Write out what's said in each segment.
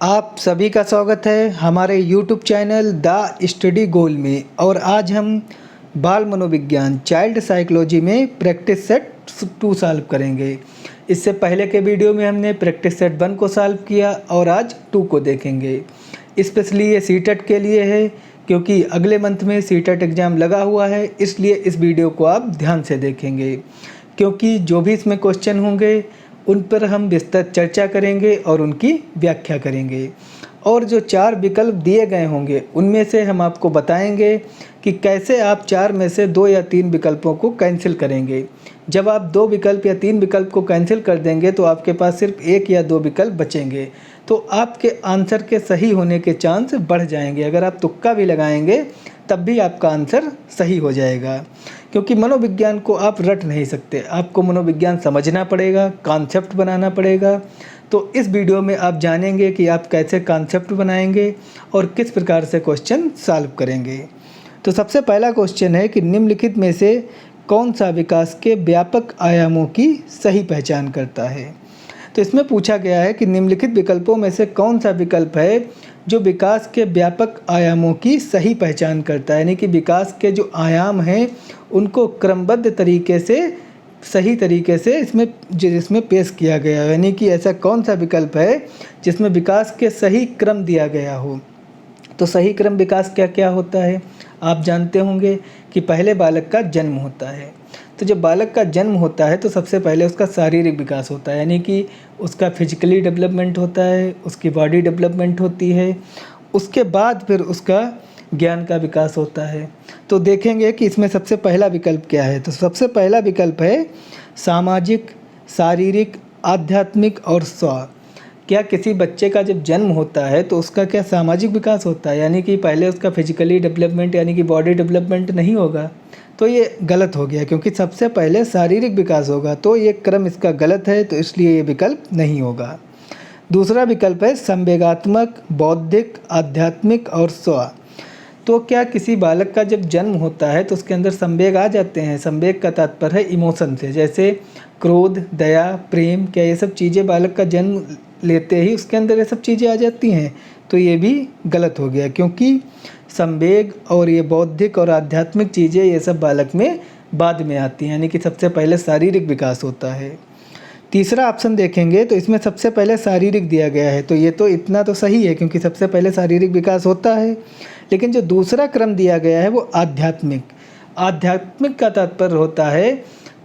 आप सभी का स्वागत है हमारे YouTube चैनल द स्टडी गोल में। और आज हम बाल मनोविज्ञान चाइल्ड साइकोलॉजी में प्रैक्टिस सेट 2 सॉल्व करेंगे। इससे पहले के वीडियो में हमने प्रैक्टिस सेट 1 को सॉल्व किया और आज 2 को देखेंगे। स्पेशली ये सीटेट के लिए है क्योंकि अगले मंथ में सीटेट एग्ज़ाम लगा हुआ है, इसलिए इस वीडियो को आप ध्यान से देखेंगे क्योंकि जो भी इसमें क्वेश्चन होंगे उन पर हम विस्तृत चर्चा करेंगे और उनकी व्याख्या करेंगे। और जो 4 विकल्प दिए गए होंगे उनमें से हम आपको बताएंगे कि कैसे आप 4 में से 2 या 3 विकल्पों को कैंसिल करेंगे। जब आप 2 विकल्प या 3 विकल्प को कैंसिल कर देंगे तो आपके पास सिर्फ 1 या 2 विकल्प बचेंगे, तो आपके आंसर के सही होने के चांस बढ़ जाएंगे। अगर आप तुक्का भी लगाएंगे तब भी आपका आंसर सही हो जाएगा, क्योंकि मनोविज्ञान को आप रट नहीं सकते, आपको मनोविज्ञान समझना पड़ेगा, कॉन्सेप्ट बनाना पड़ेगा। तो इस वीडियो में आप जानेंगे कि आप कैसे कॉन्सेप्ट बनाएंगे और किस प्रकार से क्वेश्चन सॉल्व करेंगे। तो सबसे पहला क्वेश्चन है कि निम्नलिखित में से कौन सा विकास के व्यापक आयामों की सही पहचान करता है। तो इसमें पूछा गया है कि निम्नलिखित विकल्पों में से कौन सा विकल्प है जो विकास के व्यापक आयामों की सही पहचान करता है, यानी कि विकास के जो आयाम हैं उनको क्रमबद्ध तरीके से सही तरीके से इसमें पेश किया गया है। यानी कि ऐसा कौन सा विकल्प है जिसमें विकास के सही क्रम दिया गया हो। तो सही क्रम विकास क्या क्या होता है आप जानते होंगे कि पहले बालक का जन्म होता है। तो जब बालक का जन्म होता है तो सबसे पहले उसका शारीरिक विकास होता है, यानी कि उसका फिजिकली डेवलपमेंट होता है, उसकी बॉडी डेवलपमेंट होती है। उसके बाद फिर उसका ज्ञान का विकास होता है। तो देखेंगे कि इसमें सबसे पहला विकल्प क्या है। तो सबसे पहला विकल्प है सामाजिक, शारीरिक, आध्यात्मिक और स्व। क्या किसी बच्चे का जब जन्म होता है तो उसका क्या सामाजिक विकास होता है, यानी कि पहले उसका फिजिकली डेवलपमेंट यानी कि बॉडी डेवलपमेंट नहीं होगा। तो ये गलत हो गया क्योंकि सबसे पहले शारीरिक विकास होगा, तो ये क्रम इसका गलत है, तो इसलिए ये विकल्प नहीं होगा। दूसरा विकल्प है संवेगात्मक, बौद्धिक, आध्यात्मिक और स्व। तो क्या किसी बालक का जब जन्म होता है तो उसके अंदर संवेग आ जाते हैं। संवेग का तात्पर्य है इमोशन से, जैसे क्रोध, दया, प्रेम, क्या ये सब चीज़ें बालक का जन्म लेते ही उसके अंदर ये सब चीज़ें आ जाती हैं। तो ये भी गलत हो गया क्योंकि संवेग और ये बौद्धिक और आध्यात्मिक चीज़ें ये सब बालक में बाद में आती हैं, यानी कि सबसे पहले शारीरिक विकास होता है। तीसरा ऑप्शन देखेंगे तो इसमें सबसे पहले शारीरिक दिया गया है, तो ये तो इतना तो सही है क्योंकि सबसे पहले शारीरिक विकास होता है। लेकिन जो दूसरा क्रम दिया गया है वो आध्यात्मिक। आध्यात्मिक का तात्पर्य होता है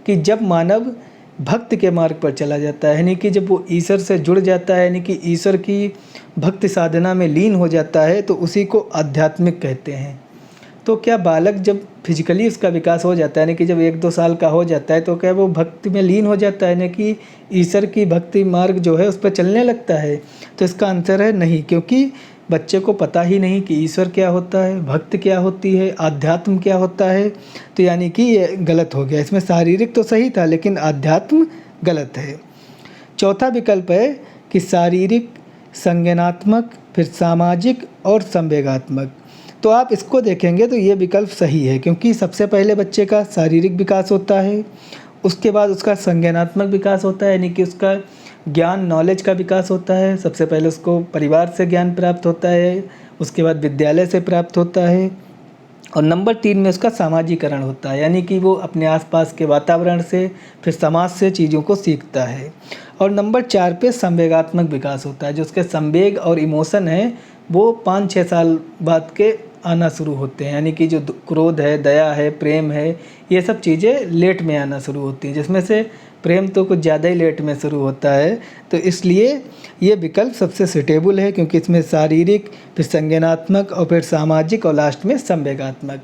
कि जब मानव भक्त के मार्ग पर चला जाता है, यानी कि जब वो ईश्वर से जुड़ जाता है, यानी कि ईश्वर की भक्ति साधना में लीन हो जाता है, तो उसी को आध्यात्मिक कहते हैं। तो क्या बालक जब फिजिकली उसका विकास हो जाता है, यानी कि जब 1-2 साल का हो जाता है, तो क्या वो भक्ति में लीन हो जाता है, यानी कि ईश्वर की भक्ति मार्ग जो है उस पर चलने लगता है। तो इसका आंसर है नहीं, क्योंकि बच्चे को पता ही नहीं कि ईश्वर क्या होता है, भक्त क्या होती है, आध्यात्म क्या होता है। तो यानी कि ये गलत हो गया। इसमें शारीरिक तो सही था लेकिन आध्यात्म गलत है। चौथा विकल्प है कि शारीरिक, संज्ञानात्मक, फिर सामाजिक और संवेगात्मक। तो आप इसको देखेंगे तो ये विकल्प सही है क्योंकि सबसे पहले बच्चे का शारीरिक विकास होता है, उसके बाद उसका संज्ञानात्मक विकास होता है, यानी कि उसका ज्ञान, नॉलेज का विकास होता है। सबसे पहले उसको परिवार से ज्ञान प्राप्त होता है, उसके बाद विद्यालय से प्राप्त होता है, और नंबर 3 में उसका सामाजिकरण होता है, यानी कि वो अपने आसपास के वातावरण से, फिर समाज से चीज़ों को सीखता है। और नंबर 4 पे संवेगात्मक विकास होता है, जो उसके संवेग और इमोशन है वो 5-6 साल बाद के आना शुरू होते हैं, यानी कि जो क्रोध है, दया है, प्रेम है, ये सब चीज़ें लेट में आना शुरू होती हैं, जिसमें से प्रेम तो कुछ ज़्यादा ही लेट में शुरू होता है। तो इसलिए ये विकल्प सबसे सुटेबल है क्योंकि इसमें शारीरिक, फिर संज्ञानात्मक और फिर सामाजिक और लास्ट में संवेगात्मक।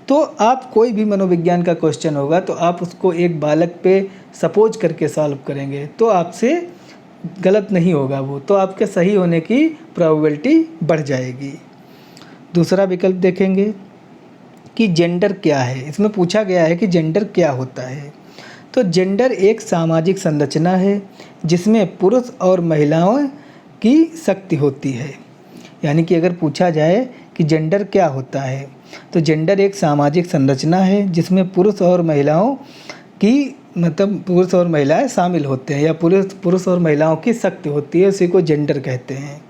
तो आप कोई भी मनोविज्ञान का क्वेश्चन होगा तो आप उसको एक बालक पे सपोज करके सॉल्व करेंगे तो आपसे गलत नहीं होगा वो, तो आपके सही होने की प्रोबेबिलिटी बढ़ जाएगी। दूसरा विकल्प देखेंगे कि जेंडर क्या है। इसमें पूछा गया है कि जेंडर क्या होता है। तो जेंडर एक सामाजिक संरचना है जिसमें पुरुष और महिलाओं की शक्ति होती है। यानी कि अगर पूछा जाए कि जेंडर क्या होता है तो जेंडर एक सामाजिक संरचना है जिसमें पुरुष और महिलाओं की पुरुष और महिलाएं शामिल होते हैं, या पुरुष और महिलाओं की शक्ति होती है, उसी को जेंडर कहते हैं।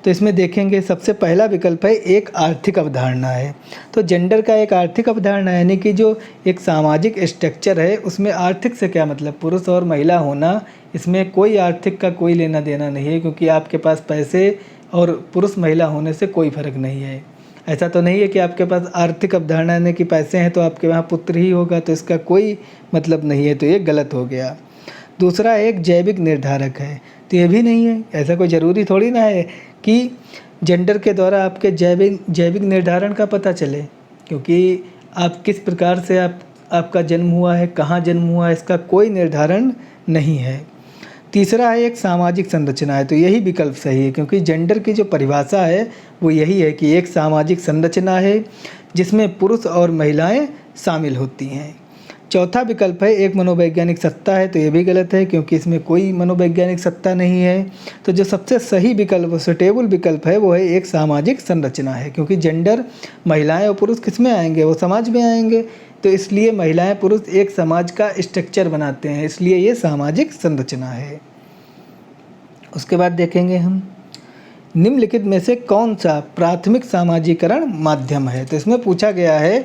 तो इसमें देखेंगे सबसे पहला विकल्प है एक आर्थिक अवधारणा है। तो जेंडर का एक आर्थिक अवधारणा यानी कि जो एक सामाजिक स्ट्रक्चर है उसमें आर्थिक से क्या मतलब, पुरुष और महिला होना, इसमें कोई आर्थिक का कोई लेना देना नहीं है, क्योंकि आपके पास पैसे और पुरुष महिला होने से कोई फ़र्क नहीं है। ऐसा तो नहीं है कि आपके पास आर्थिक अवधारणा यानी कि पैसे हैं तो आपके वहाँ पुत्र ही होगा, तो इसका कोई मतलब नहीं है, तो ये गलत हो गया। दूसरा एक जैविक निर्धारक है, तो ये भी नहीं है। ऐसा कोई ज़रूरी थोड़ी ना है कि जेंडर के द्वारा आपके जैविक निर्धारण का पता चले, क्योंकि आप किस प्रकार से आपका जन्म हुआ है, कहाँ जन्म हुआ है, इसका कोई निर्धारण नहीं है। तीसरा है एक सामाजिक संरचना है, तो यही विकल्प सही है, क्योंकि जेंडर की जो परिभाषा है वो यही है कि एक सामाजिक संरचना है जिसमें पुरुष और महिलाएं शामिल होती हैं। चौथा विकल्प है एक मनोवैज्ञानिक सत्ता है, तो ये भी गलत है, क्योंकि इसमें कोई मनोवैज्ञानिक सत्ता नहीं है। तो जो सबसे सही विकल्प, सुटेबल विकल्प है, वो है एक सामाजिक संरचना है, क्योंकि जेंडर महिलाएं और पुरुष किस में आएंगे, वो समाज में आएंगे, तो इसलिए महिलाएं पुरुष एक समाज का स्ट्रक्चर बनाते हैं, इसलिए ये सामाजिक संरचना है। उसके बाद देखेंगे हम निम्नलिखित में से कौन सा प्राथमिक सामाजिकरण माध्यम है। तो इसमें पूछा गया है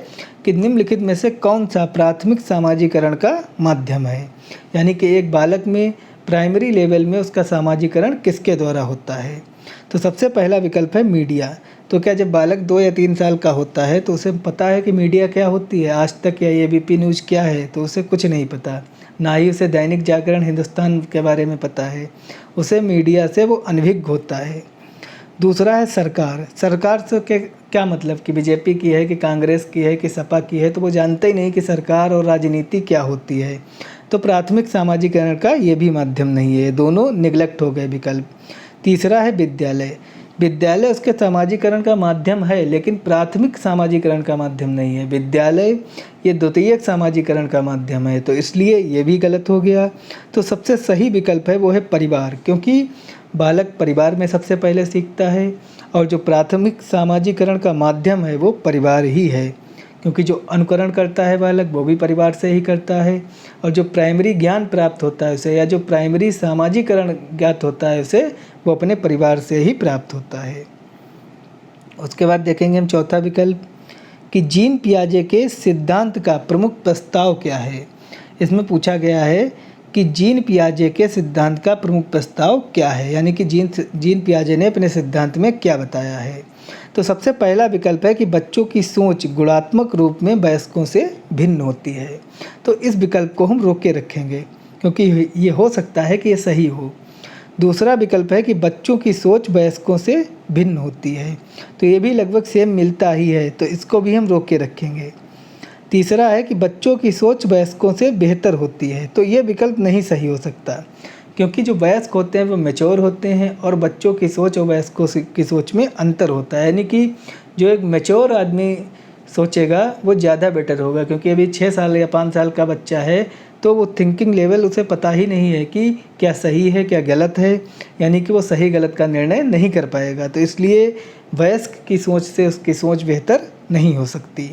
कि निम्नलिखित में से कौन सा प्राथमिक सामाजिकरण का माध्यम है, यानी कि एक बालक में प्राइमरी लेवल में उसका सामाजिकरण किसके द्वारा होता है। तो सबसे पहला विकल्प है मीडिया। तो क्या जब बालक 2 या 3 साल का होता है तो उसे पता है कि मीडिया क्या होती है, आज तक या एबीपी न्यूज़ क्या है, तो उसे कुछ नहीं पता, ना ही उसे दैनिक जागरण हिंदुस्तान के बारे में पता है, उसे मीडिया से वो अनभिज्ञ होता है। दूसरा है सरकार। सरकार से क्या मतलब कि बीजेपी की है कि कांग्रेस की है कि सपा की है, तो वो जानते ही नहीं कि सरकार और राजनीति क्या होती है, तो प्राथमिक सामाजिकरण का ये भी माध्यम नहीं है, दोनों निगलेक्ट हो गए विकल्प। तीसरा है विद्यालय। विद्यालय उसके सामाजिकरण का माध्यम है, लेकिन प्राथमिक सामाजिकरण का माध्यम नहीं है। विद्यालय ये द्वितीयक सामाजिकरण का माध्यम है, तो इसलिए ये भी गलत हो गया। तो सबसे सही विकल्प है वो है परिवार, क्योंकि बालक परिवार में सबसे पहले सीखता है, और जो प्राथमिक सामाजिकरण का माध्यम है वो परिवार ही है, क्योंकि जो अनुकरण करता है बालक वो भी परिवार से ही करता है, और जो प्राइमरी ज्ञान प्राप्त होता है उसे, या जो प्राइमरी सामाजिकरण ज्ञात होता है उसे, वो अपने परिवार से ही प्राप्त होता है। उसके बाद देखेंगे हम चौथा विकल्प कि जीन पियाजे के सिद्धांत का प्रमुख प्रस्ताव क्या है। इसमें पूछा गया है कि जीन पियाजे के सिद्धांत का प्रमुख प्रस्ताव क्या है, यानी कि जीन पियाजे ने अपने सिद्धांत में क्या बताया है। तो सबसे पहला विकल्प है कि बच्चों की सोच गुणात्मक रूप में वयस्कों से भिन्न होती है। तो इस विकल्प को हम रोक के रखेंगे, क्योंकि ये हो सकता है कि ये सही हो। दूसरा विकल्प है कि बच्चों की सोच वयस्कों से भिन्न होती है, तो ये भी लगभग सेम मिलता ही है, तो इसको भी हम रोक के रखेंगे। तीसरा है कि बच्चों की सोच वयस्कों से बेहतर होती है, तो ये विकल्प नहीं सही हो सकता, क्योंकि जो वयस्क होते हैं वो मैच्योर होते हैं, और बच्चों की सोच और वयस्कों की सोच में अंतर होता है, यानी कि जो एक मैच्योर आदमी सोचेगा वो ज़्यादा बेटर होगा, क्योंकि अभी 6 साल या 5 साल का बच्चा है तो वो थिंकिंग लेवल उसे पता ही नहीं है कि क्या सही है क्या गलत है, यानी कि वो सही गलत का निर्णय नहीं कर पाएगा, तो इसलिए वयस्क की सोच से उसकी सोच बेहतर नहीं हो सकती।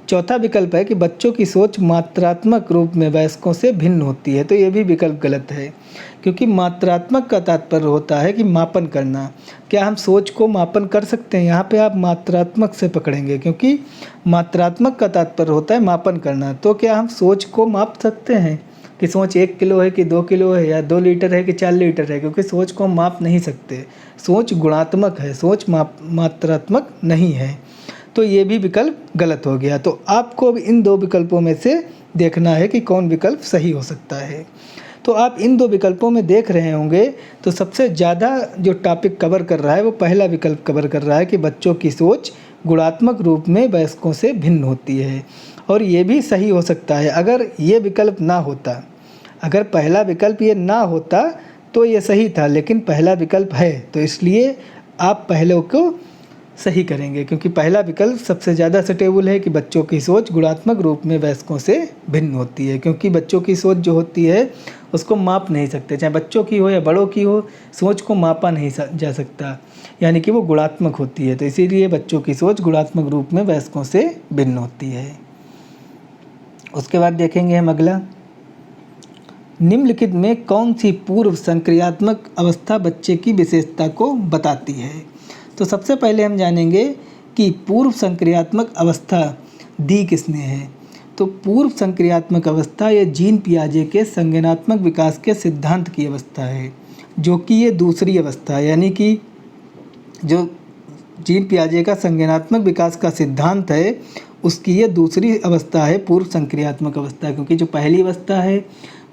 चौथा विकल्प है कि बच्चों की सोच मात्रात्मक रूप में वयस्कों से भिन्न होती है, तो ये भी विकल्प गलत है, क्योंकि मात्रात्मक का तात्पर्य होता है कि मापन करना। क्या हम सोच को मापन कर सकते हैं, यहाँ पे आप मात्रात्मक से पकड़ेंगे, क्योंकि मात्रात्मक का तात्पर्य होता है मापन करना। तो क्या हम सोच को माप सकते हैं कि सोच 1 किलो है कि 2 किलो है, या 2 लीटर है कि 4 लीटर है, क्योंकि सोच को हम माप नहीं सकते। सोच गुणात्मक है, सोच मात्रात्मक नहीं है, तो ये भी विकल्प गलत हो गया। तो आपको अब इन 2 विकल्पों में से देखना है कि कौन विकल्प सही हो सकता है। तो आप इन 2 विकल्पों में देख रहे होंगे तो सबसे ज़्यादा जो टॉपिक कवर कर रहा है वो पहला विकल्प कवर कर रहा है कि बच्चों की सोच गुणात्मक रूप में वयस्कों से भिन्न होती है, और ये भी सही हो सकता है। अगर ये विकल्प ना होता, अगर पहला विकल्प ये ना होता तो ये सही था, लेकिन पहला विकल्प है, तो इसलिए आप पहले को सही करेंगे, क्योंकि पहला विकल्प सबसे ज़्यादा सुटेबल है कि बच्चों की सोच गुणात्मक रूप में वयस्कों से भिन्न होती है, क्योंकि बच्चों की सोच जो होती है उसको माप नहीं सकते, चाहे बच्चों की हो या बड़ों की हो, सोच को मापा नहीं जा सकता, यानी कि वो गुणात्मक होती है, तो इसीलिए बच्चों की सोच गुणात्मक रूप में वयस्कों से भिन्न होती है। उसके बाद देखेंगे हम अगला, निम्नलिखित में कौन सी पूर्व संक्रियात्मक अवस्था बच्चे की विशेषता को बताती है? तो सबसे पहले हम जानेंगे कि पूर्व संक्रियात्मक अवस्था दी किसने है। तो पूर्व संक्रियात्मक अवस्था ये जीन पियाजे के संज्ञानात्मक विकास के सिद्धांत की अवस्था है, जो कि ये दूसरी अवस्था है, यानी कि जो जीन पियाजे का संज्ञानात्मक विकास का सिद्धांत है उसकी ये दूसरी अवस्था है पूर्व संक्रियात्मक अवस्था। क्योंकि जो पहली अवस्था है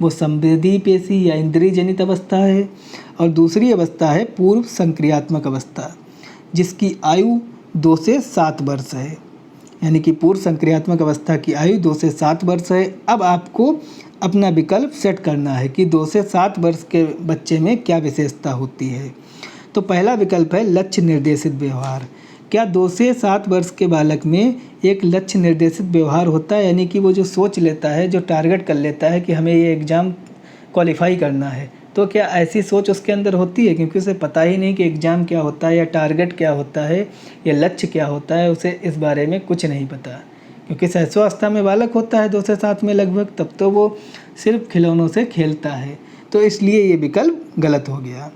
वो संवेदी पेशी या इंद्रिय जनित अवस्था है और दूसरी अवस्था है पूर्व संक्रियात्मक अवस्था, जिसकी आयु 2 से 7 वर्ष है। यानी कि पूर्व संक्रियात्मक अवस्था की आयु 2 से 7 वर्ष है। अब आपको अपना विकल्प सेट करना है कि 2 से 7 वर्ष के बच्चे में क्या विशेषता होती है। तो पहला विकल्प है लक्ष्य निर्देशित व्यवहार। क्या 2 से 7 वर्ष के बालक में एक लक्ष्य निर्देशित व्यवहार होता है, यानी कि वो जो सोच लेता है, जो टारगेट कर लेता है कि हमें ये एग्ज़ाम क्वालिफाई करना है, तो क्या ऐसी सोच उसके अंदर होती है? क्योंकि उसे पता ही नहीं कि एग्ज़ाम क्या होता है या टारगेट क्या होता है या लक्ष्य क्या होता है, उसे इस बारे में कुछ नहीं पता। क्योंकि शैशवावस्था में बालक होता है 2 से 7 में लगभग, तब तो वो सिर्फ खिलौनों से खेलता है, तो इसलिए ये विकल्प गलत हो गया।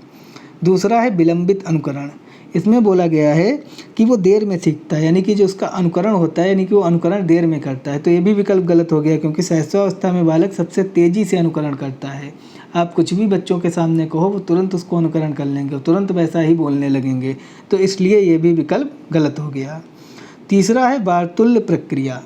दूसरा है विलंबित अनुकरण। इसमें बोला गया है कि वो देर में सीखता है, यानी कि जो उसका अनुकरण होता है, यानी कि वो अनुकरण देर में करता है, तो ये भी विकल्प गलत हो गया। क्योंकि शैशवावस्था में बालक सबसे तेज़ी से अनुकरण करता है। आप कुछ भी बच्चों के सामने कहो वो तुरंत उसको अनुकरण कर लेंगे, तुरंत वैसा ही बोलने लगेंगे, तो इसलिए ये भी विकल्प गलत हो गया। तीसरा है वार्तुल्य प्रक्रिया।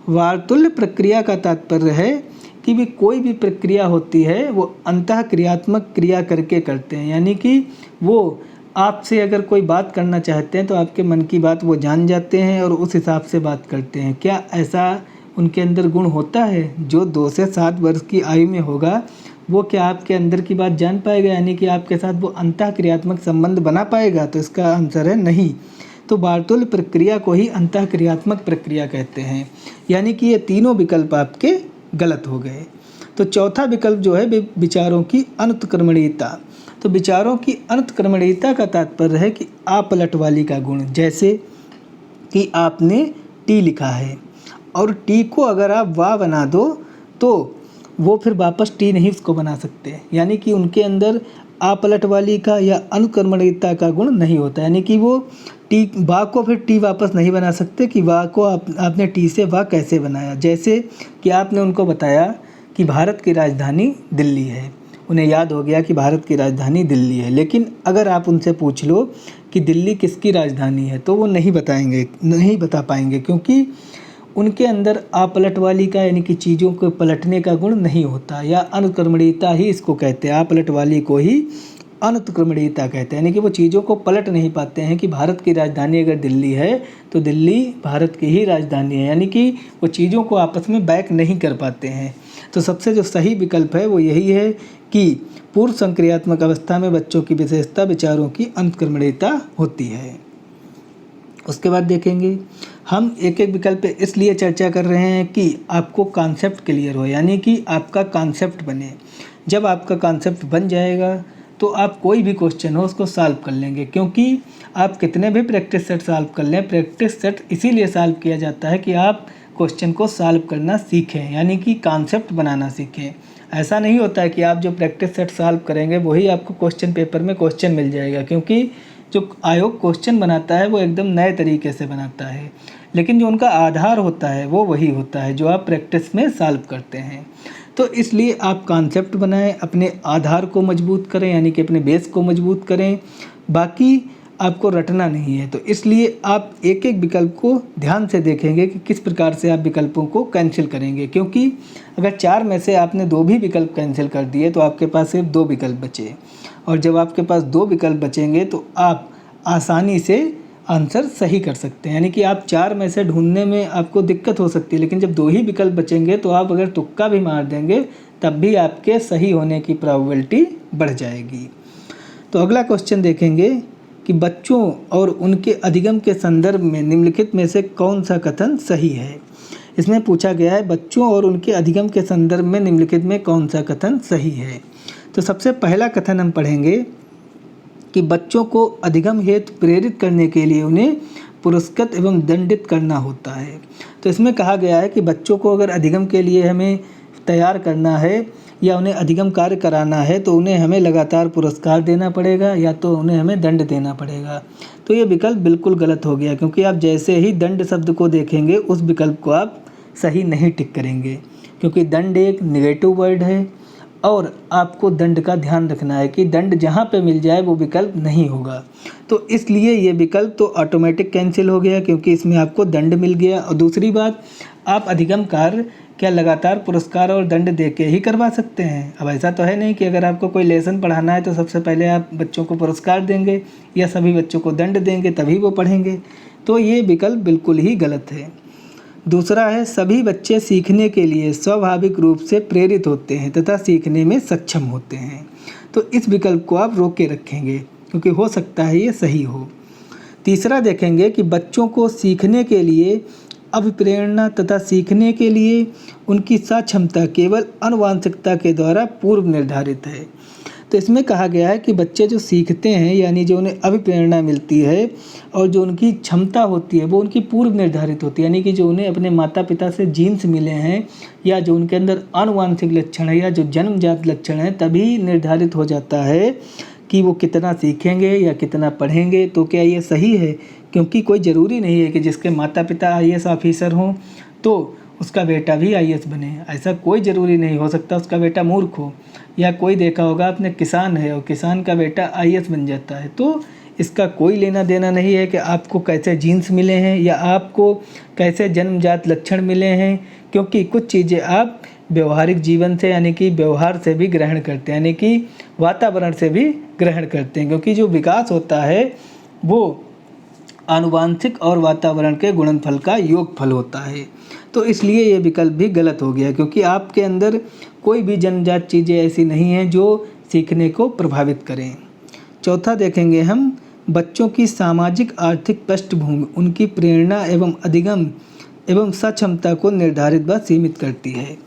वार्तुल्य प्रक्रिया का तात्पर्य है कि भी कोई भी प्रक्रिया होती है वो अंतः क्रियात्मक क्रिया करके करते हैं, यानी कि वो आपसे अगर कोई बात करना चाहते हैं तो आपके मन की बात वो जान जाते हैं और उस हिसाब से बात करते हैं। क्या ऐसा उनके अंदर गुण होता है? जो 2 से 7 वर्ष की आयु में होगा वो क्या आपके अंदर की बात जान पाएगा, यानी कि आपके साथ वो अंतः क्रियात्मक संबंध बना पाएगा? तो इसका आंसर है नहीं। तो वार्तुल्य प्रक्रिया को ही अंतः क्रियात्मक प्रक्रिया कहते हैं, यानी कि ये तीनों विकल्प आपके गलत हो गए। तो चौथा विकल्प जो है विचारों की अनुत्क्रमणीयता। तो विचारों की अनुत्क्रमणीयता का तात्पर्य है कि अपलटवाली का गुण। जैसे कि आपने टी लिखा है और टी को अगर आप वाह बना दो तो वो फिर वापस टी नहीं उसको बना सकते, यानी कि उनके अंदर अपलटवाली का या अनुक्रमणीयता का गुण नहीं होता, यानी कि वो टी वाह को फिर टी वापस नहीं बना सकते कि वाह को आपने टी से वाह कैसे बनाया। जैसे कि आपने उनको बताया कि भारत की राजधानी दिल्ली है, उन्हें याद हो गया कि भारत की राजधानी दिल्ली है, लेकिन अगर आप उनसे पूछ लो कि दिल्ली किसकी राजधानी है तो वो नहीं बता पाएंगे, क्योंकि उनके अंदर अपलटवाली का यानी कि चीज़ों को पलटने का गुण नहीं होता, या अनुक्रमणीयता ही इसको कहते हैं। अपलटवाली को ही अनुत्क्रमणीयता कहते हैं, यानी कि वो चीज़ों को पलट नहीं पाते हैं कि भारत की राजधानी अगर दिल्ली है तो दिल्ली भारत की ही राजधानी है, यानी कि वो चीज़ों को आपस में बैक नहीं कर पाते हैं। तो सबसे जो सही विकल्प है वो यही है कि पूर्व संक्रियात्मक अवस्था में बच्चों की विशेषता विचारों की अनुक्रमणीयता होती है। उसके बाद देखेंगे हम एक एक विकल्प पे इसलिए चर्चा कर रहे हैं कि आपको कॉन्सेप्ट क्लियर हो, यानी कि आपका कॉन्सेप्ट बने। जब आपका कॉन्सेप्ट बन जाएगा तो आप कोई भी क्वेश्चन हो उसको सॉल्व कर लेंगे, क्योंकि आप कितने भी प्रैक्टिस सेट सॉल्व कर लें, प्रैक्टिस सेट इसीलिए सॉल्व किया जाता है कि आप क्वेश्चन को सॉल्व करना सीखें, यानी कि कॉन्सेप्ट बनाना सीखें। ऐसा नहीं होता है कि आप जो प्रैक्टिस सेट सॉल्व करेंगे वही आपको क्वेश्चन पेपर में क्वेश्चन मिल जाएगा, क्योंकि जो आयोग क्वेश्चन बनाता है वो एकदम नए तरीके से बनाता है, लेकिन जो उनका आधार होता है वो वही होता है जो आप प्रैक्टिस में सॉल्व करते हैं। तो इसलिए आप कॉन्सेप्ट बनाएं, अपने आधार को मजबूत करें, यानी कि अपने बेस को मजबूत करें, बाकी आपको रटना नहीं है। तो इसलिए आप एक एक विकल्प को ध्यान से देखेंगे कि किस प्रकार से आप विकल्पों को कैंसिल करेंगे, क्योंकि अगर 4 में से आपने 2 भी विकल्प कैंसिल कर दिए तो आपके पास सिर्फ 2 विकल्प बचे, और जब आपके पास 2 विकल्प बचेंगे तो आप आसानी से आंसर सही कर सकते हैं, यानी कि आप 4 में से ढूंढने में आपको दिक्कत हो सकती है, लेकिन जब 2 ही विकल्प बचेंगे तो आप अगर तुक्का भी मार देंगे तब भी आपके सही होने की प्रोबेबिलिटी बढ़ जाएगी। तो अगला क्वेश्चन देखेंगे कि बच्चों और उनके अधिगम के संदर्भ में निम्नलिखित में से कौन सा कथन सही है। इसमें पूछा गया है बच्चों और उनके अधिगम के संदर्भ में निम्नलिखित में कौन सा कथन सही है। तो सबसे पहला कथन हम पढ़ेंगे कि बच्चों को अधिगम हेतु प्रेरित करने के लिए उन्हें पुरस्कृत एवं दंडित करना होता है। तो इसमें कहा गया है कि बच्चों को अगर अधिगम के लिए हमें तैयार करना है या उन्हें अधिगम कार्य कराना है तो उन्हें हमें लगातार पुरस्कार देना पड़ेगा या तो उन्हें हमें दंड देना पड़ेगा। तो ये विकल्प बिल्कुल गलत हो गया, क्योंकि आप जैसे ही दंड शब्द को देखेंगे उस विकल्प को आप सही नहीं टिक करेंगे, क्योंकि दंड एक निगेटिव वर्ड है और आपको दंड का ध्यान रखना है कि दंड जहाँ पे मिल जाए वो विकल्प नहीं होगा। तो इसलिए ये विकल्प तो ऑटोमेटिक कैंसिल हो गया, क्योंकि इसमें आपको दंड मिल गया। और दूसरी बात, आप अधिगम कार्य क्या लगातार पुरस्कार और दंड दे के ही करवा सकते हैं? अब ऐसा तो है नहीं कि अगर आपको कोई लेसन पढ़ाना है तो सबसे पहले आप बच्चों को पुरस्कार देंगे या सभी बच्चों को दंड देंगे तभी वो पढ़ेंगे। तो ये विकल्प बिल्कुल ही गलत है। दूसरा है, सभी बच्चे सीखने के लिए स्वाभाविक रूप से प्रेरित होते हैं तथा सीखने में सक्षम होते हैं। तो इस विकल्प को आप रोक के रखेंगे, क्योंकि हो सकता है ये सही हो। तीसरा देखेंगे कि बच्चों को सीखने के लिए अभिप्रेरणा तथा सीखने के लिए उनकी सक्षमता केवल आनुवांशिकता के द्वारा पूर्व निर्धारित है। तो इसमें कहा गया है कि बच्चे जो सीखते हैं, यानी जो उन्हें अभिप्रेरणा मिलती है और जो उनकी क्षमता होती है वो उनकी पूर्व निर्धारित होती है, यानी कि जो उन्हें अपने माता पिता से जीन्स मिले हैं या जो उनके अंदर आनुवांशिक लक्षण है या जो जन्मजात लक्षण है, तभी निर्धारित हो जाता है कि वो कितना सीखेंगे या कितना पढ़ेंगे। तो क्या ये सही है? क्योंकि कोई ज़रूरी नहीं है कि जिसके माता पिता IAS ऑफिसर हों तो उसका बेटा भी IAS बने, ऐसा कोई ज़रूरी नहीं। हो सकता उसका बेटा मूर्ख हो, या कोई देखा होगा आपने किसान है और किसान का बेटा IAS बन जाता है। तो इसका कोई लेना देना नहीं है कि आपको कैसे जीन्स मिले हैं या आपको कैसे जन्मजात लक्षण मिले हैं, क्योंकि कुछ चीज़ें आप व्यवहारिक जीवन से यानी कि व्यवहार से भी ग्रहण करते हैं, यानी कि वातावरण से भी ग्रहण करते हैं, क्योंकि जो विकास होता है वो आनुवांशिक और वातावरण के गुणनफल का योगफल होता है। तो इसलिए ये विकल्प भी गलत हो गया, क्योंकि आपके अंदर कोई भी जन्मजात चीज़ें ऐसी नहीं हैं जो सीखने को प्रभावित करें। चौथा देखेंगे हम, बच्चों की सामाजिक आर्थिक पृष्ठभूमि उनकी प्रेरणा एवं अधिगम एवं सक्षमता को निर्धारित व सीमित करती है।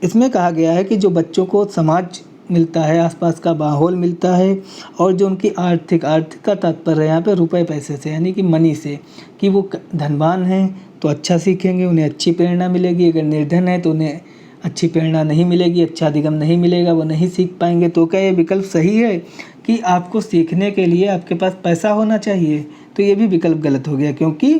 इसमें कहा गया है कि जो बच्चों को समाज मिलता है, आसपास का माहौल मिलता है और जो उनकी आर्थिक का तात्पर्य है यहाँ पे रुपए पैसे से, यानी कि मनी से, कि वो धनवान हैं तो अच्छा सीखेंगे, उन्हें अच्छी प्रेरणा मिलेगी। अगर निर्धन है तो उन्हें अच्छी प्रेरणा नहीं मिलेगी, अच्छा अधिगम नहीं मिलेगा, वो नहीं सीख पाएंगे। तो क्या ये विकल्प सही है कि आपको सीखने के लिए आपके पास पैसा होना चाहिए? तो ये भी विकल्प गलत हो गया, क्योंकि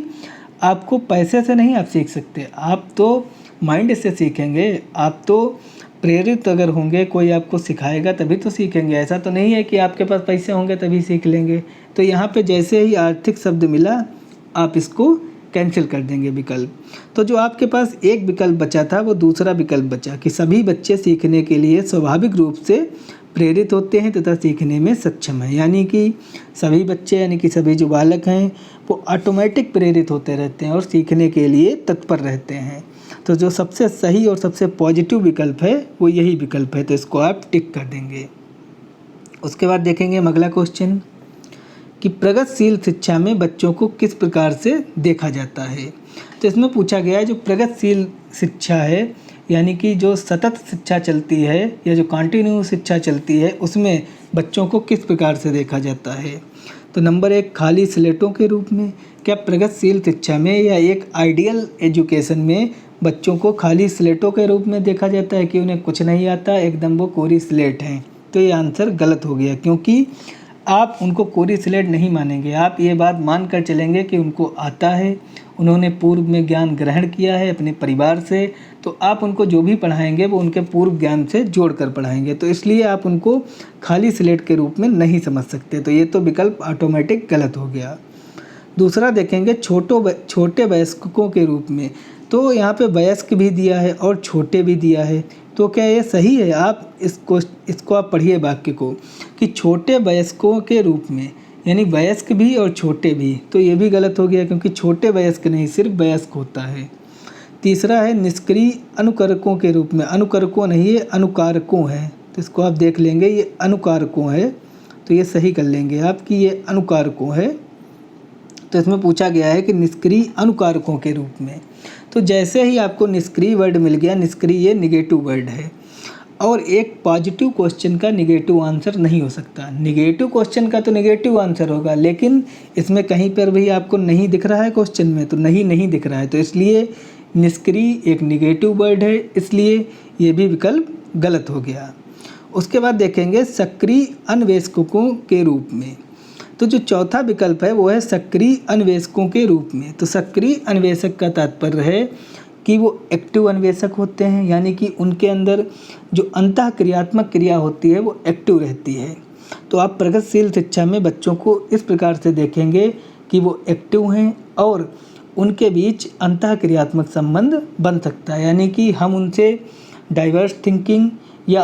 आपको पैसे से नहीं आप सीख सकते, आप तो माइंड से सीखेंगे। आप तो प्रेरित अगर होंगे, कोई आपको सिखाएगा तभी तो सीखेंगे। ऐसा तो नहीं है कि आपके पास पैसे होंगे तभी सीख लेंगे। तो यहाँ पे जैसे ही आर्थिक शब्द मिला आप इसको कैंसिल कर देंगे विकल्प। तो जो आपके पास एक विकल्प बचा था वो दूसरा विकल्प बचा कि सभी बच्चे सीखने के लिए स्वाभाविक रूप से प्रेरित होते हैं तथा सीखने में सक्षम हैं, यानी कि सभी बच्चे यानी कि सभी जो बालक हैं वो ऑटोमेटिक प्रेरित होते रहते हैं और सीखने के लिए तत्पर रहते हैं। तो जो सबसे सही और सबसे पॉजिटिव विकल्प है वो यही विकल्प है, तो इसको आप टिक कर देंगे। उसके बाद देखेंगे हम अगला क्वेश्चन कि प्रगतिशील शिक्षा में बच्चों को किस प्रकार से देखा जाता है। तो इसमें पूछा गया है जो प्रगतिशील शिक्षा है, यानी कि जो सतत शिक्षा चलती है या जो कंटिन्यू शिक्षा चलती है, उसमें बच्चों को किस प्रकार से देखा जाता है। तो नंबर 1, खाली स्लेटों के रूप में। क्या प्रगतिशील शिक्षा में या एक आइडियल एजुकेशन में बच्चों को खाली स्लेटों के रूप में देखा जाता है कि उन्हें कुछ नहीं आता, एकदम वो कोरी स्लेट हैं? तो ये आंसर गलत हो गया, क्योंकि आप उनको कोरी स्लेट नहीं मानेंगे। आप ये बात मान कर चलेंगे कि उनको आता है, उन्होंने पूर्व में ज्ञान ग्रहण किया है अपने परिवार से, तो आप उनको जो भी पढ़ाएंगे वो उनके पूर्व ज्ञान से जोड़कर पढ़ाएंगे। तो इसलिए आप उनको खाली स्लेट के रूप में नहीं समझ सकते। तो ये तो विकल्प ऑटोमेटिक गलत हो गया। दूसरा देखेंगे छोटे वयस्कों के रूप में। तो यहाँ पे वयस्क भी दिया है और छोटे भी दिया है, तो क्या ये सही है? आप इसको आप पढ़िए वाक्य को कि छोटे वयस्कों के रूप में, यानी वयस्क भी और छोटे भी। तो ये भी गलत हो गया, क्योंकि छोटे वयस्क नहीं, सिर्फ वयस्क होता है। तीसरा है निष्क्रिय अनुकरकों के रूप में। अनुकरकों नहीं, ये अनुकारकों है, तो इसको आप देख लेंगे, ये अनुकारकों है, तो ये सही कर लेंगे आप कि ये अनुकारकों है। तो इसमें पूछा गया है कि निष्क्रिय अनुकारकों के रूप में। तो जैसे ही आपको निष्क्रिय वर्ड मिल गया, निष्क्रिय ये निगेटिव वर्ड है और एक पॉजिटिव क्वेश्चन का निगेटिव आंसर नहीं हो सकता। निगेटिव क्वेश्चन का तो निगेटिव आंसर होगा, लेकिन इसमें कहीं पर भी आपको नहीं दिख रहा है क्वेश्चन में, तो नहीं दिख रहा है, तो इसलिए निष्क्रिय एक निगेटिव वर्ड है, इसलिए ये भी विकल्प गलत हो गया। उसके बाद देखेंगे सक्रिय अन्वेषकों के रूप में। तो जो चौथा विकल्प है वो है सक्रिय अन्वेषकों के रूप में। तो सक्रिय अन्वेषक का तात्पर्य है कि वो एक्टिव अन्वेषक होते हैं, यानी कि उनके अंदर जो अंतःक्रियात्मक क्रिया होती है वो एक्टिव रहती है। तो आप प्रगतिशील शिक्षा में बच्चों को इस प्रकार से देखेंगे कि वो एक्टिव हैं और उनके बीच अंतःक्रियात्मक संबंध बन सकता है, यानी कि हम उनसे डाइवर्स थिंकिंग या